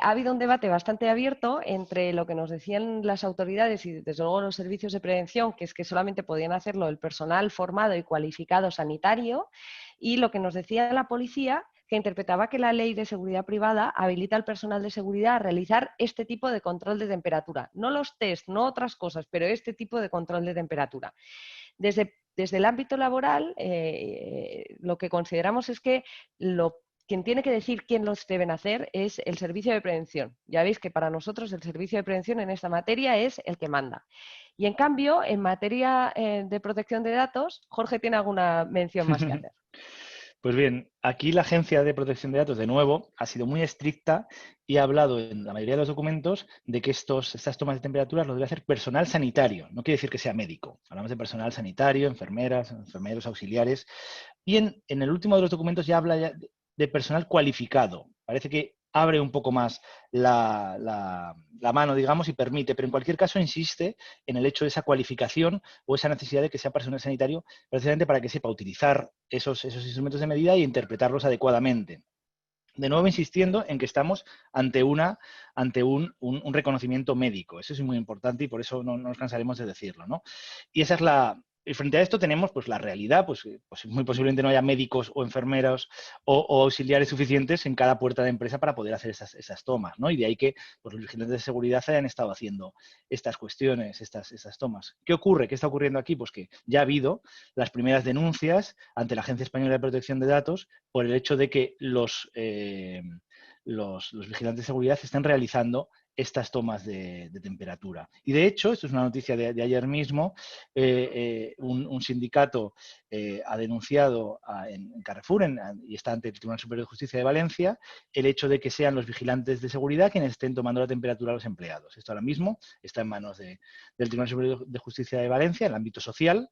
Ha habido un debate bastante abierto entre lo que nos decían las autoridades y desde luego los servicios de prevención, que es que solamente podían hacerlo el personal formado y cualificado sanitario, y lo que nos decía la policía, que interpretaba que la ley de seguridad privada habilita al personal de seguridad a realizar este tipo de control de temperatura. No los test, no otras cosas, pero este tipo de control de temperatura. Desde el ámbito laboral, lo que consideramos es que quien tiene que decir quién los deben hacer es el servicio de prevención. Ya veis que para nosotros el servicio de prevención en esta materia es el que manda. Y en cambio, en materia de protección de datos, Jorge tiene alguna mención más que hacer. Pues bien, aquí la Agencia de Protección de Datos, de nuevo, ha sido muy estricta y ha hablado en la mayoría de los documentos de que estas tomas de temperaturas lo debe hacer personal sanitario. No quiere decir que sea médico. Hablamos de personal sanitario, enfermeras, enfermeros, auxiliares. Y en el último de los documentos ya habla de personal cualificado. Parece que abre un poco más la mano, digamos, y permite, pero en cualquier caso insiste en el hecho de esa cualificación o esa necesidad de que sea personal sanitario, precisamente para que sepa utilizar esos instrumentos de medida e interpretarlos adecuadamente. De nuevo insistiendo en que estamos ante un reconocimiento médico. Eso es muy importante y por eso no nos cansaremos de decirlo, ¿no? Y esa es y frente a esto tenemos pues la realidad, pues muy posiblemente no haya médicos o enfermeros o auxiliares suficientes en cada puerta de empresa para poder hacer esas tomas, ¿no? Y de ahí que pues, los vigilantes de seguridad hayan estado haciendo estas cuestiones, estas tomas. ¿Qué ocurre? ¿Qué está ocurriendo aquí? Pues que ya ha habido las primeras denuncias ante la Agencia Española de Protección de Datos por el hecho de que los vigilantes de seguridad están realizando estas tomas de temperatura. Y de hecho, esto es una noticia de ayer mismo, un sindicato ha denunciado en Carrefour y está ante el Tribunal Superior de Justicia de Valencia el hecho de que sean los vigilantes de seguridad quienes estén tomando la temperatura a los empleados. Esto ahora mismo está en manos del Tribunal Superior de Justicia de Valencia, en el ámbito social,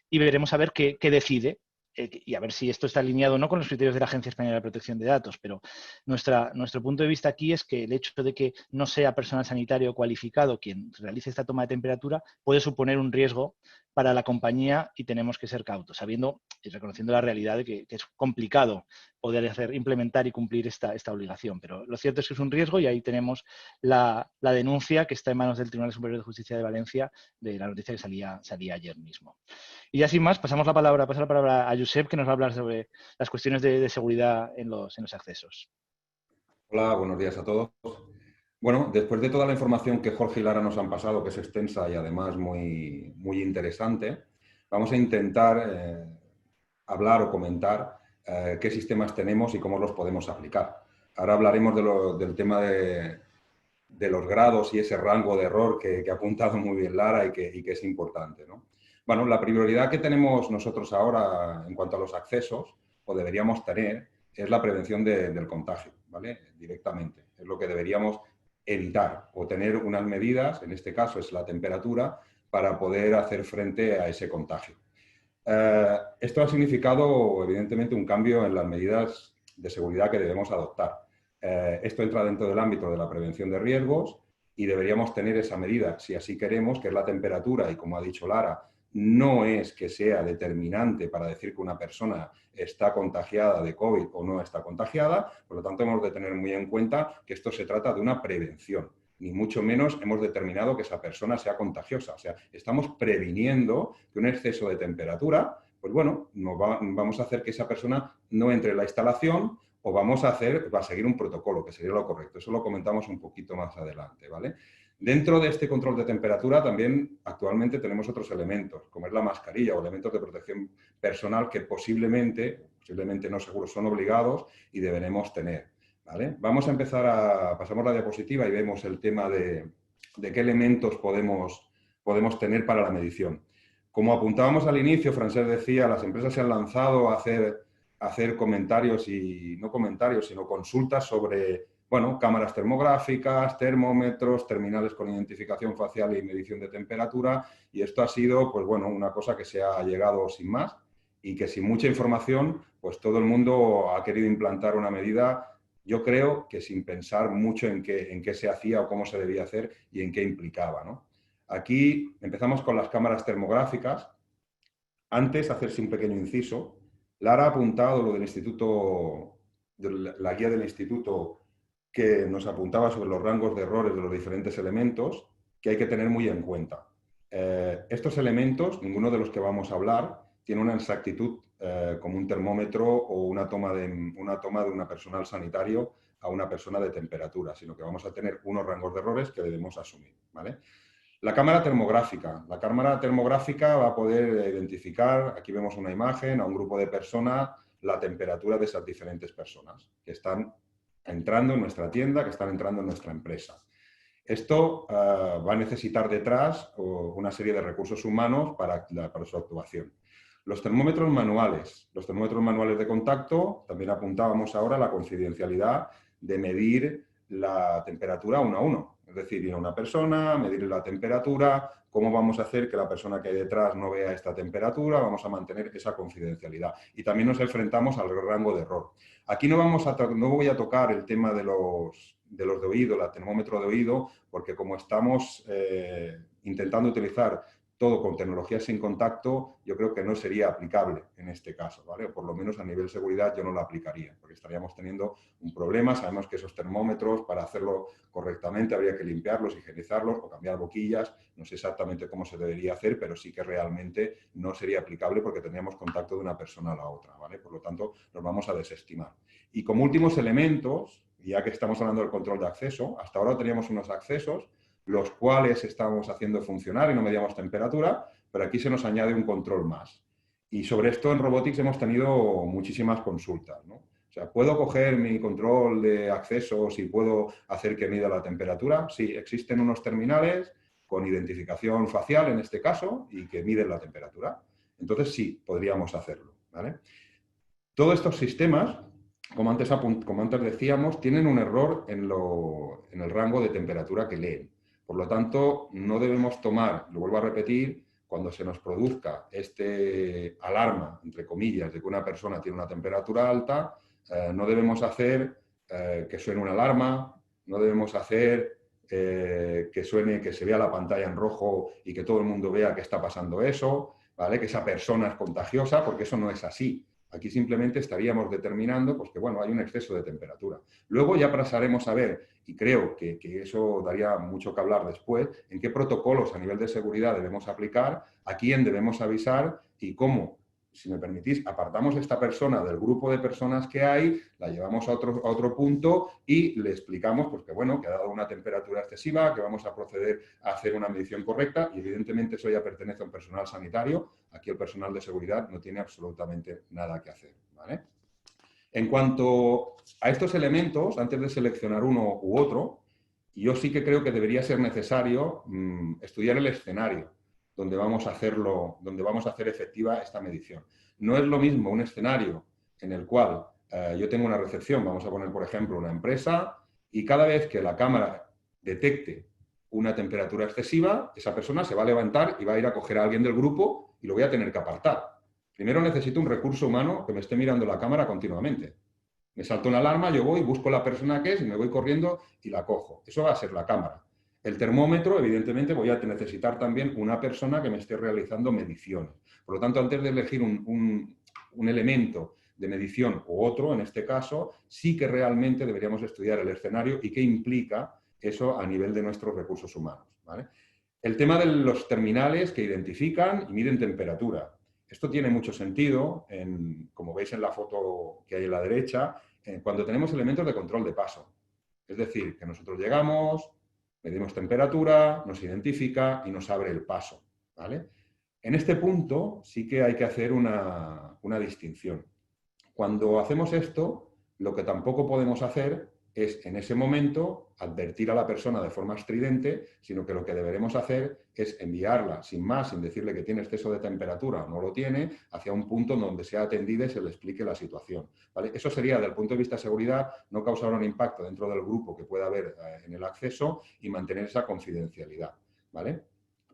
y veremos a ver qué decide. Y a ver si esto está alineado o no con los criterios de la Agencia Española de Protección de Datos, pero nuestro punto de vista aquí es que el hecho de que no sea personal sanitario cualificado quien realice esta toma de temperatura puede suponer un riesgo para la compañía y tenemos que ser cautos, sabiendo y reconociendo la realidad de que es complicado poder implementar y cumplir esta obligación. Pero lo cierto es que es un riesgo y ahí tenemos la denuncia que está en manos del Tribunal Superior de Justicia de Valencia de la noticia que salía ayer mismo. Y ya sin más, paso la palabra a Josep, que nos va a hablar sobre las cuestiones de seguridad en los accesos. Hola, buenos días a todos. Bueno, después de toda la información que Jorge y Lara nos han pasado, que es extensa y además muy, muy interesante, vamos a intentar hablar o comentar qué sistemas tenemos y cómo los podemos aplicar. Ahora hablaremos del tema de los grados y ese rango de error que ha apuntado muy bien Lara y que es importante, ¿no? Bueno, la prioridad que tenemos nosotros ahora en cuanto a los accesos, o deberíamos tener, es la prevención del contagio, ¿vale? Directamente. Es lo que deberíamos evitar o tener unas medidas, en este caso es la temperatura, para poder hacer frente a ese contagio. Esto ha significado, evidentemente, un cambio en las medidas de seguridad que debemos adoptar. Esto entra dentro del ámbito de la prevención de riesgos y deberíamos tener esa medida, si así queremos, que es la temperatura, y como ha dicho Lara, no es que sea determinante para decir que una persona está contagiada de COVID o no está contagiada, por lo tanto hemos de tener muy en cuenta que esto se trata de una prevención. Ni mucho menos hemos determinado que esa persona sea contagiosa. O sea, estamos previniendo que un exceso de temperatura, pues bueno, vamos a hacer que esa persona no entre en la instalación o vamos a seguir un protocolo, que sería lo correcto. Eso lo comentamos un poquito más adelante, ¿vale? Dentro de este control de temperatura también actualmente tenemos otros elementos, como es la mascarilla o elementos de protección personal que posiblemente no seguro, son obligados y deberemos tener, ¿vale? Vamos a empezar pasamos la diapositiva y vemos el tema de qué elementos podemos tener para la medición. Como apuntábamos al inicio, Francesc decía, las empresas se han lanzado a hacer comentarios y no comentarios, sino consultas sobre, bueno, cámaras termográficas, termómetros, terminales con identificación facial y medición de temperatura, y esto ha sido, pues bueno, una cosa que se ha llegado sin más y que sin mucha información, pues todo el mundo ha querido implantar una medida, yo creo que sin pensar mucho en qué se hacía o cómo se debía hacer y en qué implicaba, ¿no? Aquí empezamos con las cámaras termográficas. Antes, hacerse un pequeño inciso, Lara ha apuntado lo del instituto, de la guía del instituto que nos apuntaba sobre los rangos de errores de los diferentes elementos que hay que tener muy en cuenta. Estos elementos, ninguno de los que vamos a hablar, tiene una exactitud como un termómetro o una toma de una personal sanitario a una persona de temperatura, sino que vamos a tener unos rangos de errores que debemos asumir, ¿vale? La cámara termográfica. La cámara termográfica va a poder identificar, aquí vemos una imagen, a un grupo de personas, la temperatura de esas diferentes personas que están entrando en nuestra tienda, que están entrando en nuestra empresa. Esto va a necesitar detrás una serie de recursos humanos para su actuación. Los termómetros manuales. Los termómetros manuales de contacto, también apuntábamos ahora la confidencialidad de medir la temperatura uno a uno. Es decir, ir a una persona, medir la temperatura, cómo vamos a hacer que la persona que hay detrás no vea esta temperatura, vamos a mantener esa confidencialidad. Y también nos enfrentamos al rango de error. Aquí no voy a tocar el tema de los de oído, el termómetro de oído, porque como estamos intentando utilizar todo con tecnología sin contacto, yo creo que no sería aplicable en este caso, ¿vale? O por lo menos a nivel de seguridad yo no lo aplicaría, porque estaríamos teniendo un problema. Sabemos que esos termómetros, para hacerlo correctamente, habría que limpiarlos, higienizarlos o cambiar boquillas. No sé exactamente cómo se debería hacer, pero sí que realmente no sería aplicable porque tendríamos contacto de una persona a la otra, ¿vale? Por lo tanto, los vamos a desestimar. Y como últimos elementos, ya que estamos hablando del control de acceso, hasta ahora teníamos unos accesos los cuales estamos haciendo funcionar y no medíamos temperatura, pero aquí se nos añade un control más. Y sobre esto en Robotics hemos tenido muchísimas consultas, ¿no? O sea, ¿puedo coger mi control de accesos y puedo hacer que mida la temperatura? Sí, existen unos terminales con identificación facial en este caso y que miden la temperatura. Entonces sí, podríamos hacerlo, ¿vale? Todos estos sistemas, como antes decíamos, tienen un error en el rango de temperatura que leen. Por lo tanto, no debemos tomar, lo vuelvo a repetir, cuando se nos produzca este alarma, entre comillas, de que una persona tiene una temperatura alta, no debemos hacer que suene una alarma, no debemos hacer que suene, que se vea la pantalla en rojo y que todo el mundo vea que está pasando eso, ¿vale? Que esa persona es contagiosa, porque eso no es así. Aquí simplemente estaríamos determinando pues, que bueno, hay un exceso de temperatura. Luego ya pasaremos a ver, y creo que eso daría mucho que hablar después, en qué protocolos a nivel de seguridad debemos aplicar, a quién debemos avisar y cómo, si me permitís, apartamos a esta persona del grupo de personas que hay, la llevamos a otro punto y le explicamos pues, que, bueno, que ha dado una temperatura excesiva, que vamos a proceder a hacer una medición correcta y evidentemente eso ya pertenece a un personal sanitario. Aquí el personal de seguridad no tiene absolutamente nada que hacer, ¿vale? En cuanto a estos elementos, antes de seleccionar uno u otro, yo sí que creo que debería ser necesario estudiar el escenario donde vamos a hacer efectiva esta medición. No es lo mismo un escenario en el cual yo tengo una recepción, vamos a poner por ejemplo una empresa, y cada vez que la cámara detecte una temperatura excesiva, esa persona se va a levantar y va a ir a coger a alguien del grupo y lo voy a tener que apartar. Primero necesito un recurso humano que me esté mirando la cámara continuamente. Me salta una alarma, yo voy, busco la persona que es y me voy corriendo y la cojo. Eso va a ser la cámara. El termómetro, evidentemente, voy a necesitar también una persona que me esté realizando mediciones. Por lo tanto, antes de elegir un elemento de medición u otro, en este caso, sí que realmente deberíamos estudiar el escenario y qué implica eso a nivel de nuestros recursos humanos, ¿vale? El tema de los terminales que identifican y miden temperatura. Esto tiene mucho sentido, como veis en la foto que hay a la derecha, cuando tenemos elementos de control de paso. Es decir, que nosotros llegamos, medimos temperatura, nos identifica y nos abre el paso, ¿vale? En este punto sí que hay que hacer una distinción. Cuando hacemos esto, lo que tampoco podemos hacer es en ese momento advertir a la persona de forma estridente, sino que lo que deberemos hacer es enviarla sin más, sin decirle que tiene exceso de temperatura o no lo tiene, hacia un punto donde sea atendida y se le explique la situación, ¿vale? Eso sería, desde el punto de vista de seguridad, no causar un impacto dentro del grupo que pueda haber en el acceso y mantener esa confidencialidad, ¿vale?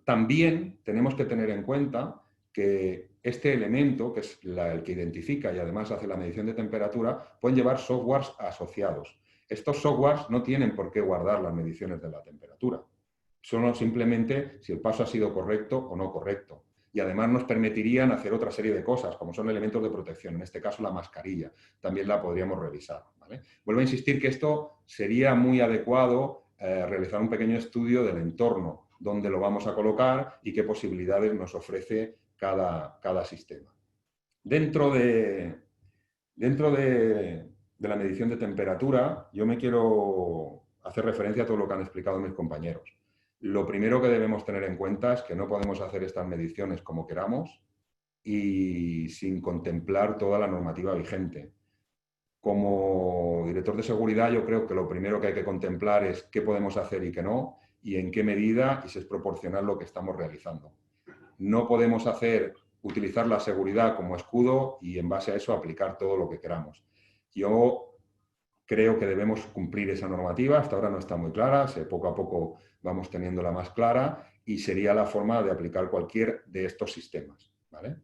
También tenemos que tener en cuenta que este elemento, que es el que identifica y además hace la medición de temperatura, pueden llevar softwares asociados. Estos softwares no tienen por qué guardar las mediciones de la temperatura. Solo simplemente si el paso ha sido correcto o no correcto. Y además nos permitirían hacer otra serie de cosas, como son elementos de protección, en este caso la mascarilla. También la podríamos revisar, ¿vale? Vuelvo a insistir que esto sería muy adecuado realizar un pequeño estudio del entorno, dónde lo vamos a colocar y qué posibilidades nos ofrece cada sistema. Dentro de la medición de temperatura, yo me quiero hacer referencia a todo lo que han explicado mis compañeros. Lo primero que debemos tener en cuenta es que no podemos hacer estas mediciones como queramos y sin contemplar toda la normativa vigente. Como director de seguridad, yo creo que lo primero que hay que contemplar es qué podemos hacer y qué no, y en qué medida y si es proporcional lo que estamos realizando. No podemos hacer utilizar la seguridad como escudo y en base a eso aplicar todo lo que queramos. Yo creo que debemos cumplir esa normativa, hasta ahora no está muy clara, poco a poco vamos teniéndola más clara y sería la forma de aplicar cualquier de estos sistemas, ¿vale?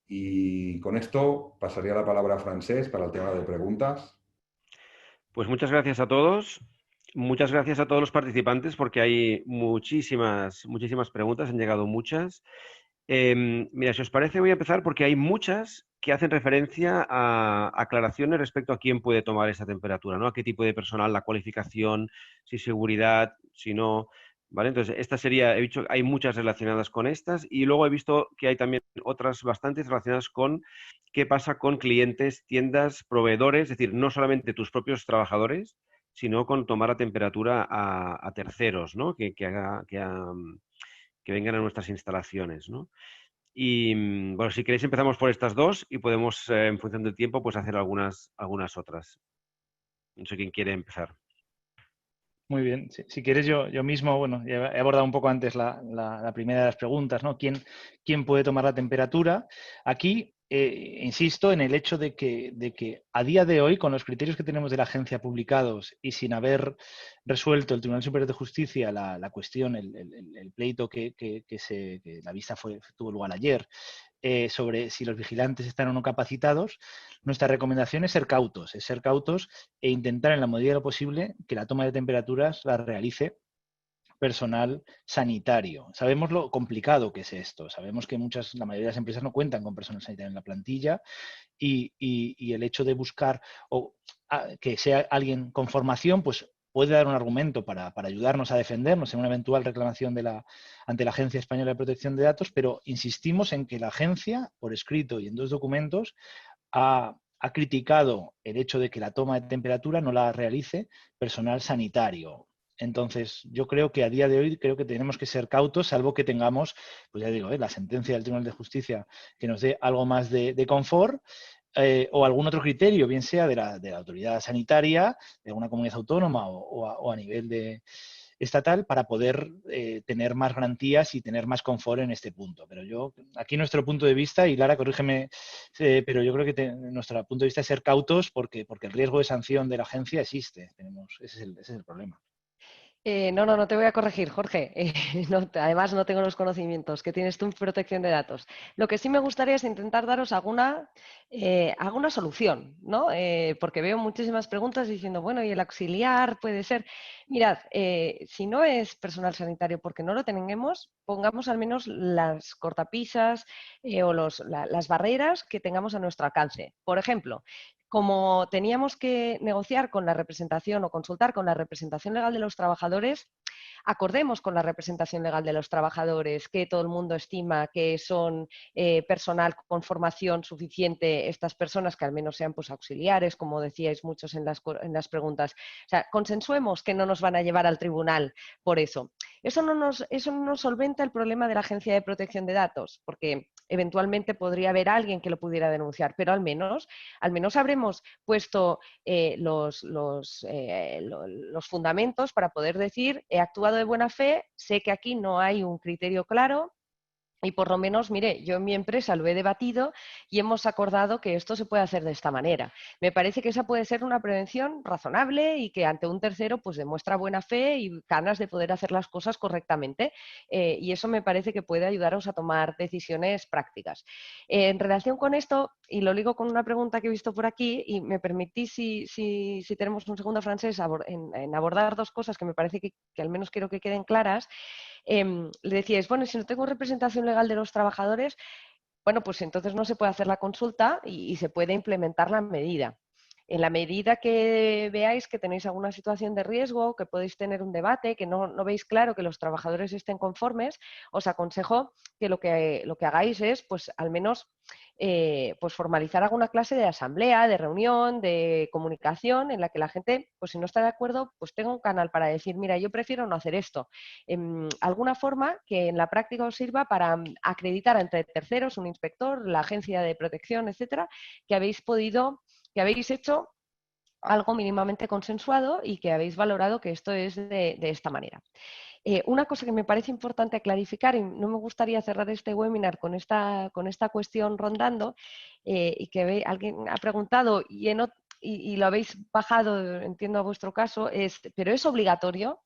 Y con esto pasaría la palabra a Francesc para el tema de preguntas. Pues muchas gracias a todos. Muchas gracias a todos los participantes porque hay muchísimas preguntas, han llegado muchas. Mira, si os parece, voy a empezar porque hay muchas que hacen referencia a aclaraciones respecto a quién puede tomar esa temperatura, ¿no? A qué tipo de personal, la cualificación, si seguridad, si no, ¿vale? Entonces, esta sería, he dicho, hay muchas relacionadas con estas y luego he visto que hay también otras bastantes relacionadas con qué pasa con clientes, tiendas, proveedores, es decir, no solamente tus propios trabajadores, sino con tomar la temperatura a terceros, ¿no? Que vengan a nuestras instalaciones, ¿no? Y bueno, si queréis empezamos por estas dos y podemos, en función del tiempo, pues hacer algunas otras. No sé quién quiere empezar. Muy bien. Si quieres, yo mismo, bueno, ya he abordado un poco antes la primera de las preguntas, ¿no? ¿Quién puede tomar la temperatura? Aquí, insisto en el hecho de que a día de hoy, con los criterios que tenemos de la agencia publicados y sin haber resuelto el Tribunal Superior de Justicia la cuestión, el pleito que la vista tuvo lugar ayer, sobre si los vigilantes están o no capacitados, nuestra recomendación es ser cautos e intentar en la medida de lo posible que la toma de temperaturas la realice personal sanitario. Sabemos lo complicado que es esto. Sabemos que la mayoría de las empresas no cuentan con personal sanitario en la plantilla y el hecho de buscar que sea alguien con formación, pues puede dar un argumento para ayudarnos a defendernos en una eventual reclamación ante la Agencia Española de Protección de Datos, pero insistimos en que la agencia, por escrito y en 2 documentos, ha criticado el hecho de que la toma de temperatura no la realice personal sanitario. Entonces, yo creo que a día de hoy tenemos que ser cautos, salvo que tengamos, pues ya digo, la sentencia del Tribunal de Justicia que nos dé algo más de confort, o algún otro criterio, bien sea de la autoridad sanitaria, de alguna comunidad autónoma o a nivel estatal, para poder tener más garantías y tener más confort en este punto. Pero aquí nuestro punto de vista, y Lara, corrígeme, pero yo creo que nuestro punto de vista es ser cautos porque el riesgo de sanción de la agencia existe. Ese es el problema. No te voy a corregir, Jorge. Además, no tengo los conocimientos que tienes tú en protección de datos. Lo que sí me gustaría es intentar daros alguna solución, ¿no? Porque veo muchísimas preguntas diciendo, bueno, ¿y el auxiliar puede ser? Mirad, si no es personal sanitario porque no lo tenemos, pongamos al menos las cortapisas o las barreras que tengamos a nuestro alcance. Por ejemplo, como teníamos que negociar con la representación o consultar con la representación legal de los trabajadores, acordemos con la representación legal de los trabajadores que todo el mundo estima que son personal con formación suficiente, estas personas que al menos sean pues, auxiliares, como decíais muchos en las preguntas. O sea, consensuemos que no nos van a llevar al tribunal por eso. Eso no nos solventa el problema de la Agencia de Protección de Datos, porque eventualmente podría haber alguien que lo pudiera denunciar, pero al menos habremos puesto los fundamentos para poder decir, he actuado de buena fe, sé que aquí no hay un criterio claro, y por lo menos, mire, yo en mi empresa lo he debatido y hemos acordado que esto se puede hacer de esta manera. Me parece que esa puede ser una prevención razonable y que ante un tercero pues demuestra buena fe y ganas de poder hacer las cosas correctamente. Y eso me parece que puede ayudaros a tomar decisiones prácticas. En relación con esto, y lo ligo con una pregunta que he visto por aquí, y me permitís, si tenemos un segundo, Francesc, en abordar 2 cosas que me parece que al menos quiero que queden claras. Le decíais, bueno, si no tengo representación legal de los trabajadores, bueno, pues entonces no se puede hacer la consulta y se puede implementar la medida. En la medida que veáis que tenéis alguna situación de riesgo, que podéis tener un debate, que no veis claro que los trabajadores estén conformes, os aconsejo que lo que hagáis es, pues al menos, pues formalizar alguna clase de asamblea, de reunión, de comunicación, en la que la gente, pues si no está de acuerdo, pues tenga un canal para decir, mira, yo prefiero no hacer esto. Alguna forma que en la práctica os sirva para acreditar entre terceros, un inspector, la agencia de protección, etcétera, que habéis hecho algo mínimamente consensuado y que habéis valorado que esto es de esta manera. Una cosa que me parece importante clarificar, y no me gustaría cerrar este webinar con esta cuestión rondando, y que alguien ha preguntado y lo habéis bajado, entiendo a vuestro caso, ¿pero es obligatorio?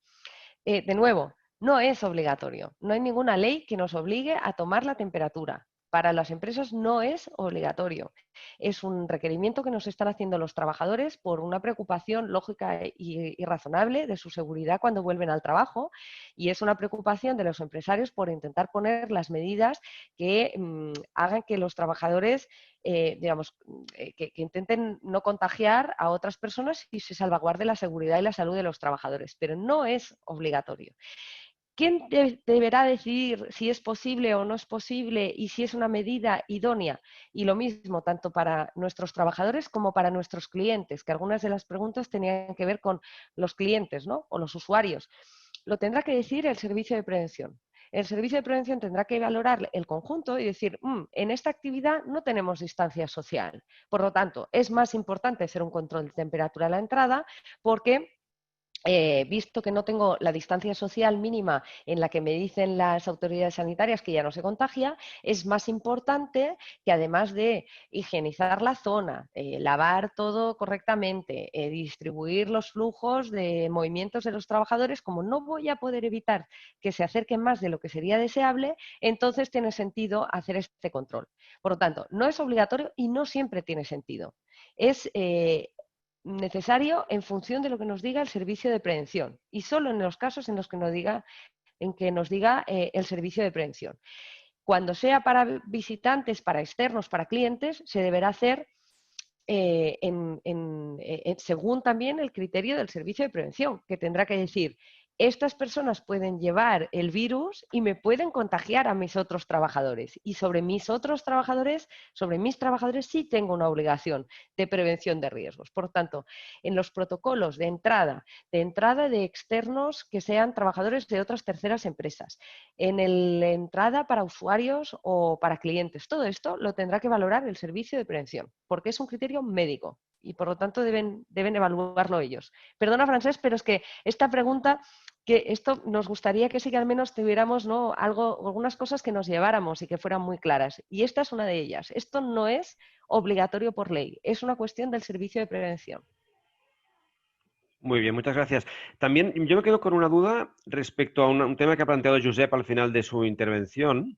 De nuevo, no es obligatorio. No hay ninguna ley que nos obligue a tomar la temperatura. Para las empresas no es obligatorio. Es un requerimiento que nos están haciendo los trabajadores por una preocupación lógica y razonable de su seguridad cuando vuelven al trabajo, y es una preocupación de los empresarios por intentar poner las medidas que hagan que los trabajadores que intenten no contagiar a otras personas y se salvaguarde la seguridad y la salud de los trabajadores, pero no es obligatorio. ¿Quién deberá decidir si es posible o no es posible y si es una medida idónea? Y lo mismo, tanto para nuestros trabajadores como para nuestros clientes, que algunas de las preguntas tenían que ver con los clientes, ¿no? O los usuarios. Lo tendrá que decir el servicio de prevención. El servicio de prevención tendrá que valorar el conjunto y decir, en esta actividad no tenemos distancia social. Por lo tanto, es más importante hacer un control de temperatura a la entrada porque visto que no tengo la distancia social mínima en la que me dicen las autoridades sanitarias que ya no se contagia, es más importante que además de higienizar la zona, lavar todo correctamente, distribuir los flujos de movimientos de los trabajadores, como no voy a poder evitar que se acerquen más de lo que sería deseable, entonces tiene sentido hacer este control. Por lo tanto, no es obligatorio y no siempre tiene sentido. Es necesario en función de lo que nos diga el servicio de prevención y solo en los casos en los que nos diga el servicio de prevención. Cuando sea para visitantes, para externos, para clientes, se deberá hacer según también el criterio del servicio de prevención, que tendrá que decir, estas personas pueden llevar el virus y me pueden contagiar a mis otros trabajadores. Y sobre mis otros trabajadores, sobre mis trabajadores sí tengo una obligación de prevención de riesgos. Por tanto, en los protocolos de entrada de externos que sean trabajadores de otras terceras empresas, en la entrada para usuarios o para clientes, todo esto lo tendrá que valorar el servicio de prevención, porque es un criterio médico y por lo tanto deben evaluarlo ellos. Perdona, Francesc, pero es que esta pregunta, que esto nos gustaría que sí que al menos tuviéramos, ¿no?, algunas cosas que nos lleváramos y que fueran muy claras. Y esta es una de ellas. Esto no es obligatorio por ley, es una cuestión del servicio de prevención. Muy bien, muchas gracias. También yo me quedo con una duda respecto a un tema que ha planteado Josep al final de su intervención,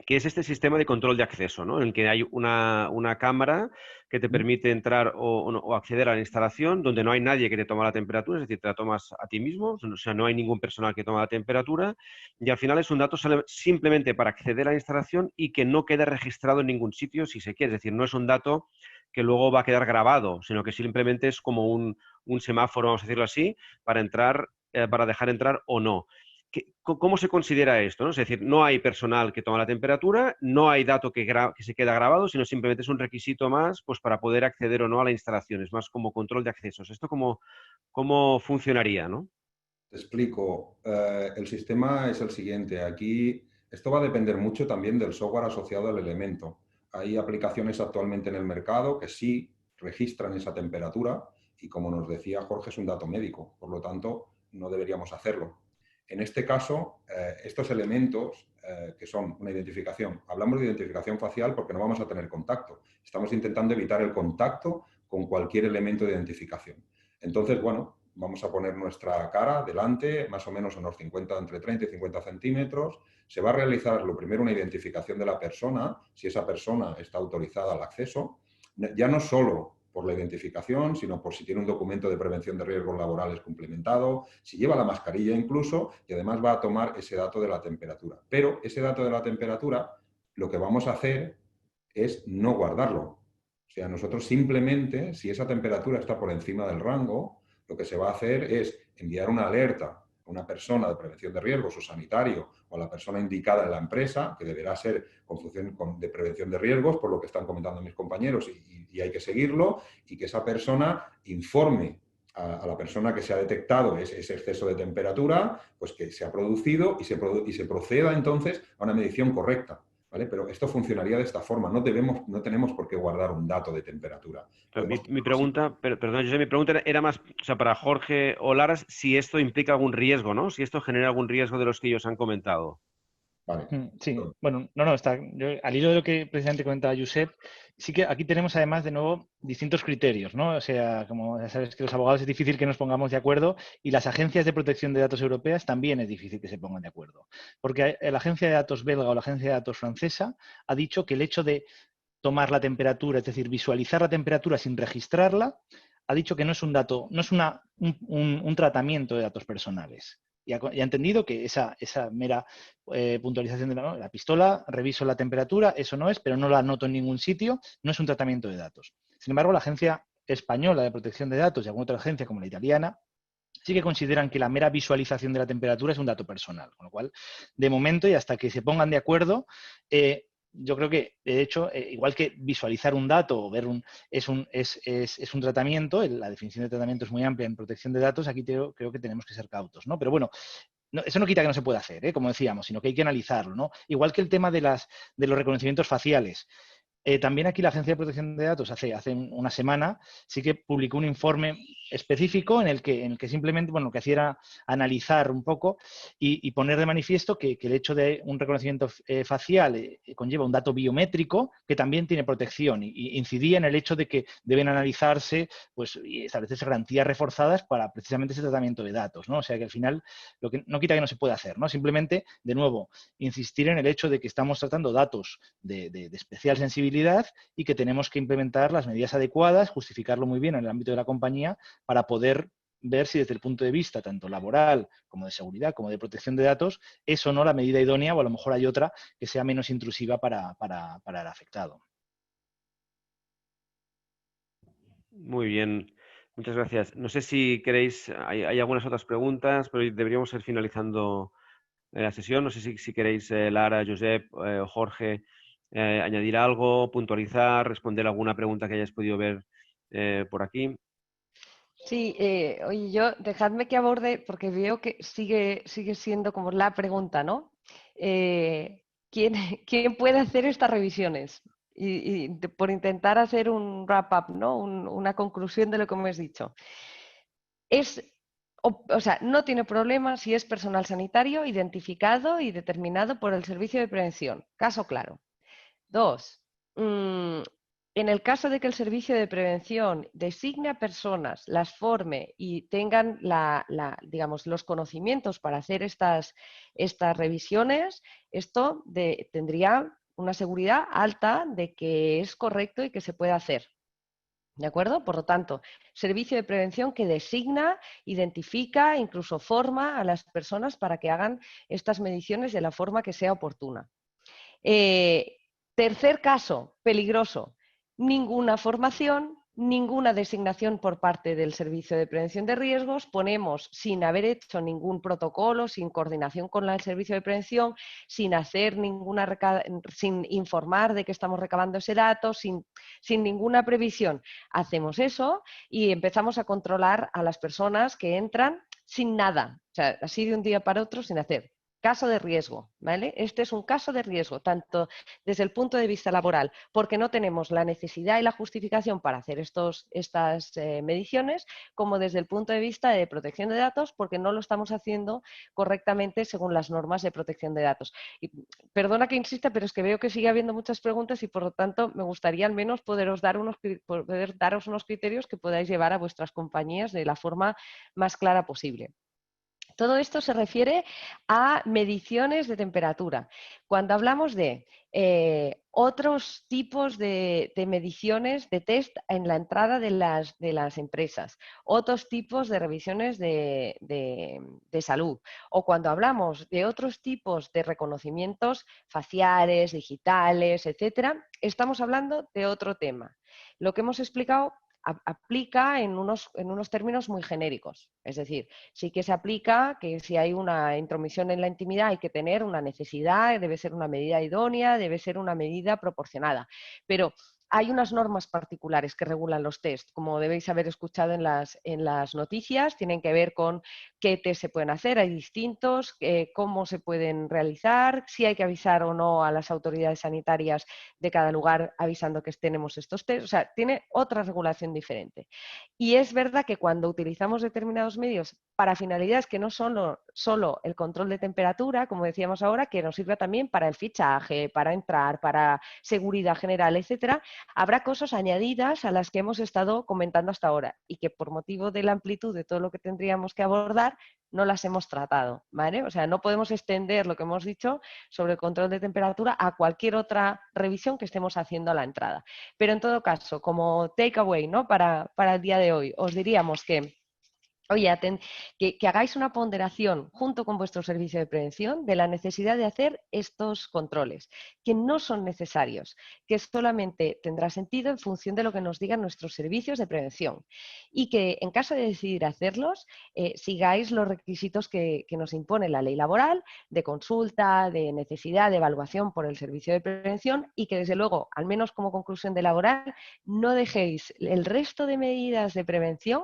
que es este sistema de control de acceso, ¿no? En el que hay una cámara que te permite entrar o acceder a la instalación donde no hay nadie que te toma la temperatura, es decir, te la tomas a ti mismo, o sea, no hay ningún personal que toma la temperatura y al final es un dato simplemente para acceder a la instalación y que no queda registrado en ningún sitio si se quiere, es decir, no es un dato que luego va a quedar grabado, sino que simplemente es como un semáforo, vamos a decirlo así, para entrar, para dejar entrar o no. ¿Cómo se considera esto, ¿no? Es decir, no hay personal que toma la temperatura, no hay dato que se queda grabado, sino simplemente es un requisito más pues, para poder acceder o no a la instalación. Es más como control de accesos. ¿Esto cómo funcionaría, no? Te explico. El sistema es el siguiente. Aquí esto va a depender mucho también del software asociado al elemento. Hay aplicaciones actualmente en el mercado que sí registran esa temperatura y, como nos decía Jorge, es un dato médico. Por lo tanto, no deberíamos hacerlo. En este caso, estos elementos que son una identificación, hablamos de identificación facial porque no vamos a tener contacto. Estamos intentando evitar el contacto con cualquier elemento de identificación. Entonces, bueno, vamos a poner nuestra cara delante, más o menos unos 50, entre 30 y 50 centímetros. Se va a realizar lo primero una identificación de la persona, si esa persona está autorizada al acceso, ya no solo por la identificación, sino por si tiene un documento de prevención de riesgos laborales cumplimentado, si lleva la mascarilla incluso, y además va a tomar ese dato de la temperatura. Pero ese dato de la temperatura, lo que vamos a hacer es no guardarlo. O sea, nosotros simplemente, si esa temperatura está por encima del rango, lo que se va a hacer es enviar una alerta a una persona de prevención de riesgos o sanitario o a la persona indicada en la empresa, que deberá ser con función de prevención de riesgos, por lo que están comentando mis compañeros, y hay que seguirlo, y que esa persona informe a la persona que se ha detectado ese exceso de temperatura, pues que se ha producido y se proceda entonces a una medición correcta. ¿vale? Pero esto funcionaría de esta forma. No tenemos por qué guardar un dato de temperatura. Pero mi Podemos pregunta, perdón, José, mi pregunta era más, o sea, para Jorge o Lara, si esto implica algún riesgo, ¿no? Si esto genera algún riesgo de los que ellos han comentado. Vale. Sí, bueno, no, está. Al hilo de lo que precisamente comentaba Josep, sí que aquí tenemos además de nuevo distintos criterios, ¿no? O sea, como ya sabes que los abogados es difícil que nos pongamos de acuerdo y las agencias de protección de datos europeas también es difícil que se pongan de acuerdo. Porque la agencia de datos belga o la agencia de datos francesa ha dicho que el hecho de tomar la temperatura, es decir, visualizar la temperatura sin registrarla, ha dicho que no es un dato, no es un tratamiento de datos personales. Y ha entendido que esa mera puntualización de la pistola, reviso la temperatura, eso no es, pero no la anoto en ningún sitio, no es un tratamiento de datos. Sin embargo, la Agencia Española de Protección de Datos y alguna otra agencia como la italiana sí que consideran que la mera visualización de la temperatura es un dato personal. Con lo cual, de momento y hasta que se pongan de acuerdo, yo creo que, de hecho, igual que visualizar un dato o ver es un tratamiento, la definición de tratamiento es muy amplia en protección de datos, aquí creo que tenemos que ser cautos, ¿no? Pero bueno, eso no quita que no se pueda hacer, como decíamos, sino que hay que analizarlo, ¿no? Igual que el tema de los reconocimientos faciales. También aquí la Agencia de Protección de Datos hace una semana sí que publicó un informe específico en el que simplemente, bueno, lo que hacía era analizar un poco y poner de manifiesto que el hecho de un reconocimiento facial conlleva un dato biométrico que también tiene protección y incidía en el hecho de que deben analizarse pues, y establecerse garantías reforzadas para precisamente ese tratamiento de datos, ¿no? O sea que al final lo que no quita que no se pueda hacer, ¿no? Simplemente, de nuevo, insistir en el hecho de que estamos tratando datos de especial sensibilidad y que tenemos que implementar las medidas adecuadas, justificarlo muy bien en el ámbito de la compañía para poder ver si desde el punto de vista tanto laboral como de seguridad como de protección de datos es o no la medida idónea o a lo mejor hay otra que sea menos intrusiva para el afectado. Muy bien, muchas gracias. No sé si queréis, hay algunas otras preguntas, pero deberíamos ir finalizando la sesión. No sé si queréis, Lara, Josep o Jorge, añadir algo, puntualizar, responder alguna pregunta que hayáis podido ver por aquí. Sí, oye, dejadme que aborde, porque veo que sigue siendo como la pregunta, ¿no? ¿Quién, quién puede hacer estas revisiones? Por intentar hacer un wrap-up, ¿no? Una conclusión de lo que me has dicho. O sea, no tiene problema si es personal sanitario identificado y determinado por el Servicio de Prevención. Caso claro. 2. En el caso de que el Servicio de Prevención designe a personas, las forme y tengan digamos, los conocimientos para hacer estas revisiones, esto tendría una seguridad alta de que es correcto y que se puede hacer. ¿De acuerdo? Por lo tanto, servicio de prevención que designa, identifica, incluso forma a las personas para que hagan estas mediciones de la forma que sea oportuna. Tercer caso, peligroso, ninguna formación, ninguna designación por parte del Servicio de Prevención de Riesgos, ponemos sin haber hecho ningún protocolo, sin coordinación con el Servicio de Prevención, sin hacer sin informar de que estamos recabando ese dato, sin ninguna previsión. Hacemos eso y empezamos a controlar a las personas que entran sin nada, o sea, así de un día para otro sin hacer. Caso de riesgo, ¿vale? Este es un caso de riesgo, tanto desde el punto de vista laboral, porque no tenemos la necesidad y la justificación para hacer estas mediciones, como desde el punto de vista de protección de datos, porque no lo estamos haciendo correctamente según las normas de protección de datos. Y perdona que insista, pero es que veo que sigue habiendo muchas preguntas y por lo tanto me gustaría al menos poder daros unos criterios que podáis llevar a vuestras compañías de la forma más clara posible. Todo esto se refiere a mediciones de temperatura. Cuando hablamos de otros tipos de mediciones de test en la entrada de las empresas, otros tipos de revisiones de salud, o cuando hablamos de otros tipos de reconocimientos faciales, digitales, etcétera, estamos hablando de otro tema. Lo que hemos explicado aplica en unos términos muy genéricos. Es decir, sí que se aplica que si hay una intromisión en la intimidad hay que tener una necesidad, debe ser una medida idónea, debe ser una medida proporcionada. Pero hay unas normas particulares que regulan los test, como debéis haber escuchado en las noticias, tienen que ver con qué test se pueden hacer, hay distintos, cómo se pueden realizar, si hay que avisar o no a las autoridades sanitarias de cada lugar avisando que tenemos estos test, o sea, tiene otra regulación diferente. Y es verdad que cuando utilizamos determinados medios para finalidades que no son solo el control de temperatura, como decíamos ahora, que nos sirve también para el fichaje, para entrar, para seguridad general, etcétera, habrá cosas añadidas a las que hemos estado comentando hasta ahora y que por motivo de la amplitud de todo lo que tendríamos que abordar no las hemos tratado, ¿vale? O sea, no podemos extender lo que hemos dicho sobre el control de temperatura a cualquier otra revisión que estemos haciendo a la entrada. Pero en todo caso, como takeaway, ¿no? Para el día de hoy, os diríamos que oye, que hagáis una ponderación junto con vuestro servicio de prevención de la necesidad de hacer estos controles, que no son necesarios, que solamente tendrá sentido en función de lo que nos digan nuestros servicios de prevención y que en caso de decidir hacerlos, sigáis los requisitos que nos impone la ley laboral de consulta, de necesidad, de evaluación por el servicio de prevención y que desde luego, al menos como conclusión de laboral, no dejéis el resto de medidas de prevención,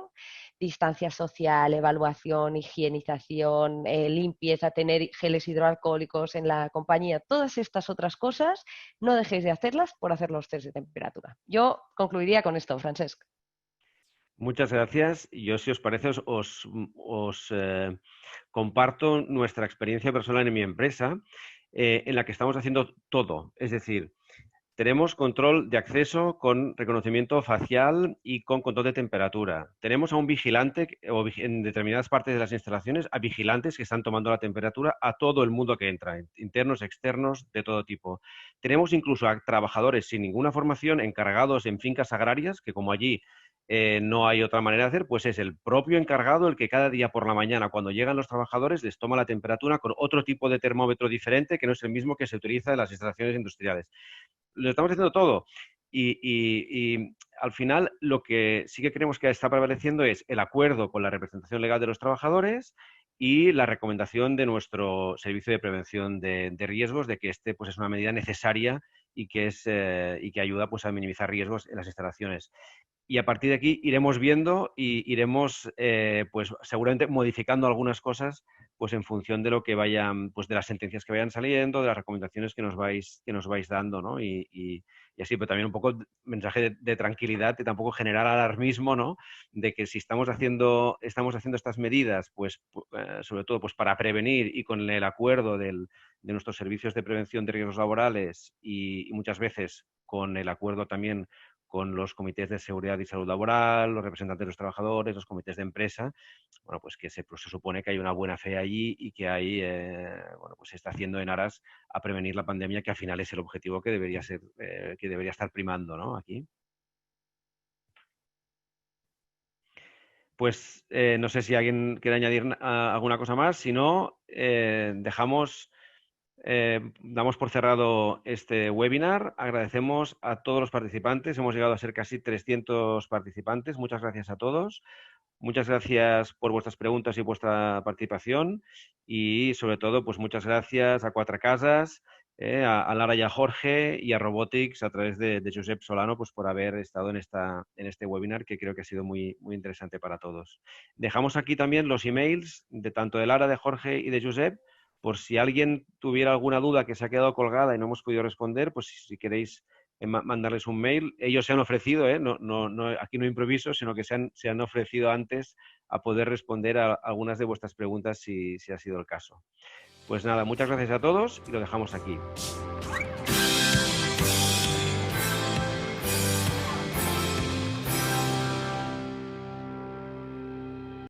distancia social, evaluación, higienización, limpieza, tener geles hidroalcohólicos en la compañía, todas estas otras cosas, no dejéis de hacerlas por hacer los test de temperatura. Yo concluiría con esto, Francesc. Muchas gracias. Yo, si os parece, os comparto nuestra experiencia personal en mi empresa, en la que estamos haciendo todo. Es decir, tenemos control de acceso con reconocimiento facial y con control de temperatura. Tenemos a un vigilante, o en determinadas partes de las instalaciones, a vigilantes que están tomando la temperatura a todo el mundo que entra, internos, externos, de todo tipo. Tenemos incluso a trabajadores sin ninguna formación encargados en fincas agrarias, que como allí no hay otra manera de hacer, pues es el propio encargado el que cada día por la mañana, cuando llegan los trabajadores, les toma la temperatura con otro tipo de termómetro diferente que no es el mismo que se utiliza en las instalaciones industriales. Lo estamos haciendo todo y al final lo que sí que creemos que está prevaleciendo es el acuerdo con la representación legal de los trabajadores y la recomendación de nuestro servicio de prevención de riesgos de que pues es una medida necesaria y que ayuda pues a minimizar riesgos en las instalaciones. Y a partir de aquí iremos viendo y iremos pues seguramente modificando algunas cosas pues en función de lo que vayan, pues de las sentencias que vayan saliendo, de las recomendaciones que nos vais dando, ¿no? Y así, pero también un poco mensaje de tranquilidad, de tampoco generar alarmismo, ¿no? De que si estamos haciendo estas medidas, pues sobre todo pues para prevenir y con el acuerdo de nuestros servicios de prevención de riesgos laborales y muchas veces con el acuerdo también con los comités de seguridad y salud laboral, los representantes de los trabajadores, los comités de empresa, bueno, pues que se supone que hay una buena fe allí y que hay, bueno, pues se está haciendo en aras a prevenir la pandemia, que al final es el objetivo que debería ser, que debería estar primando, ¿no? Aquí. Pues no sé si alguien quiere añadir alguna cosa más, si no, damos por cerrado este webinar. Agradecemos a todos los participantes. Hemos llegado a ser casi 300 participantes. Muchas gracias a todos. Muchas gracias por vuestras preguntas y vuestra participación. Y sobre todo, pues muchas gracias a Cuatro Casas, a Lara y a Jorge y a Robotics a través de Josep Solano, pues por haber estado en este webinar, que creo que ha sido muy, muy interesante para todos. Dejamos aquí también los emails de tanto de Lara, de Jorge y de Josep, por si alguien tuviera alguna duda que se ha quedado colgada y no hemos podido responder, pues si queréis mandarles un mail. Ellos se han ofrecido, aquí no improviso, sino que se han ofrecido antes a poder responder a algunas de vuestras preguntas si ha sido el caso. Pues nada, muchas gracias a todos y lo dejamos aquí.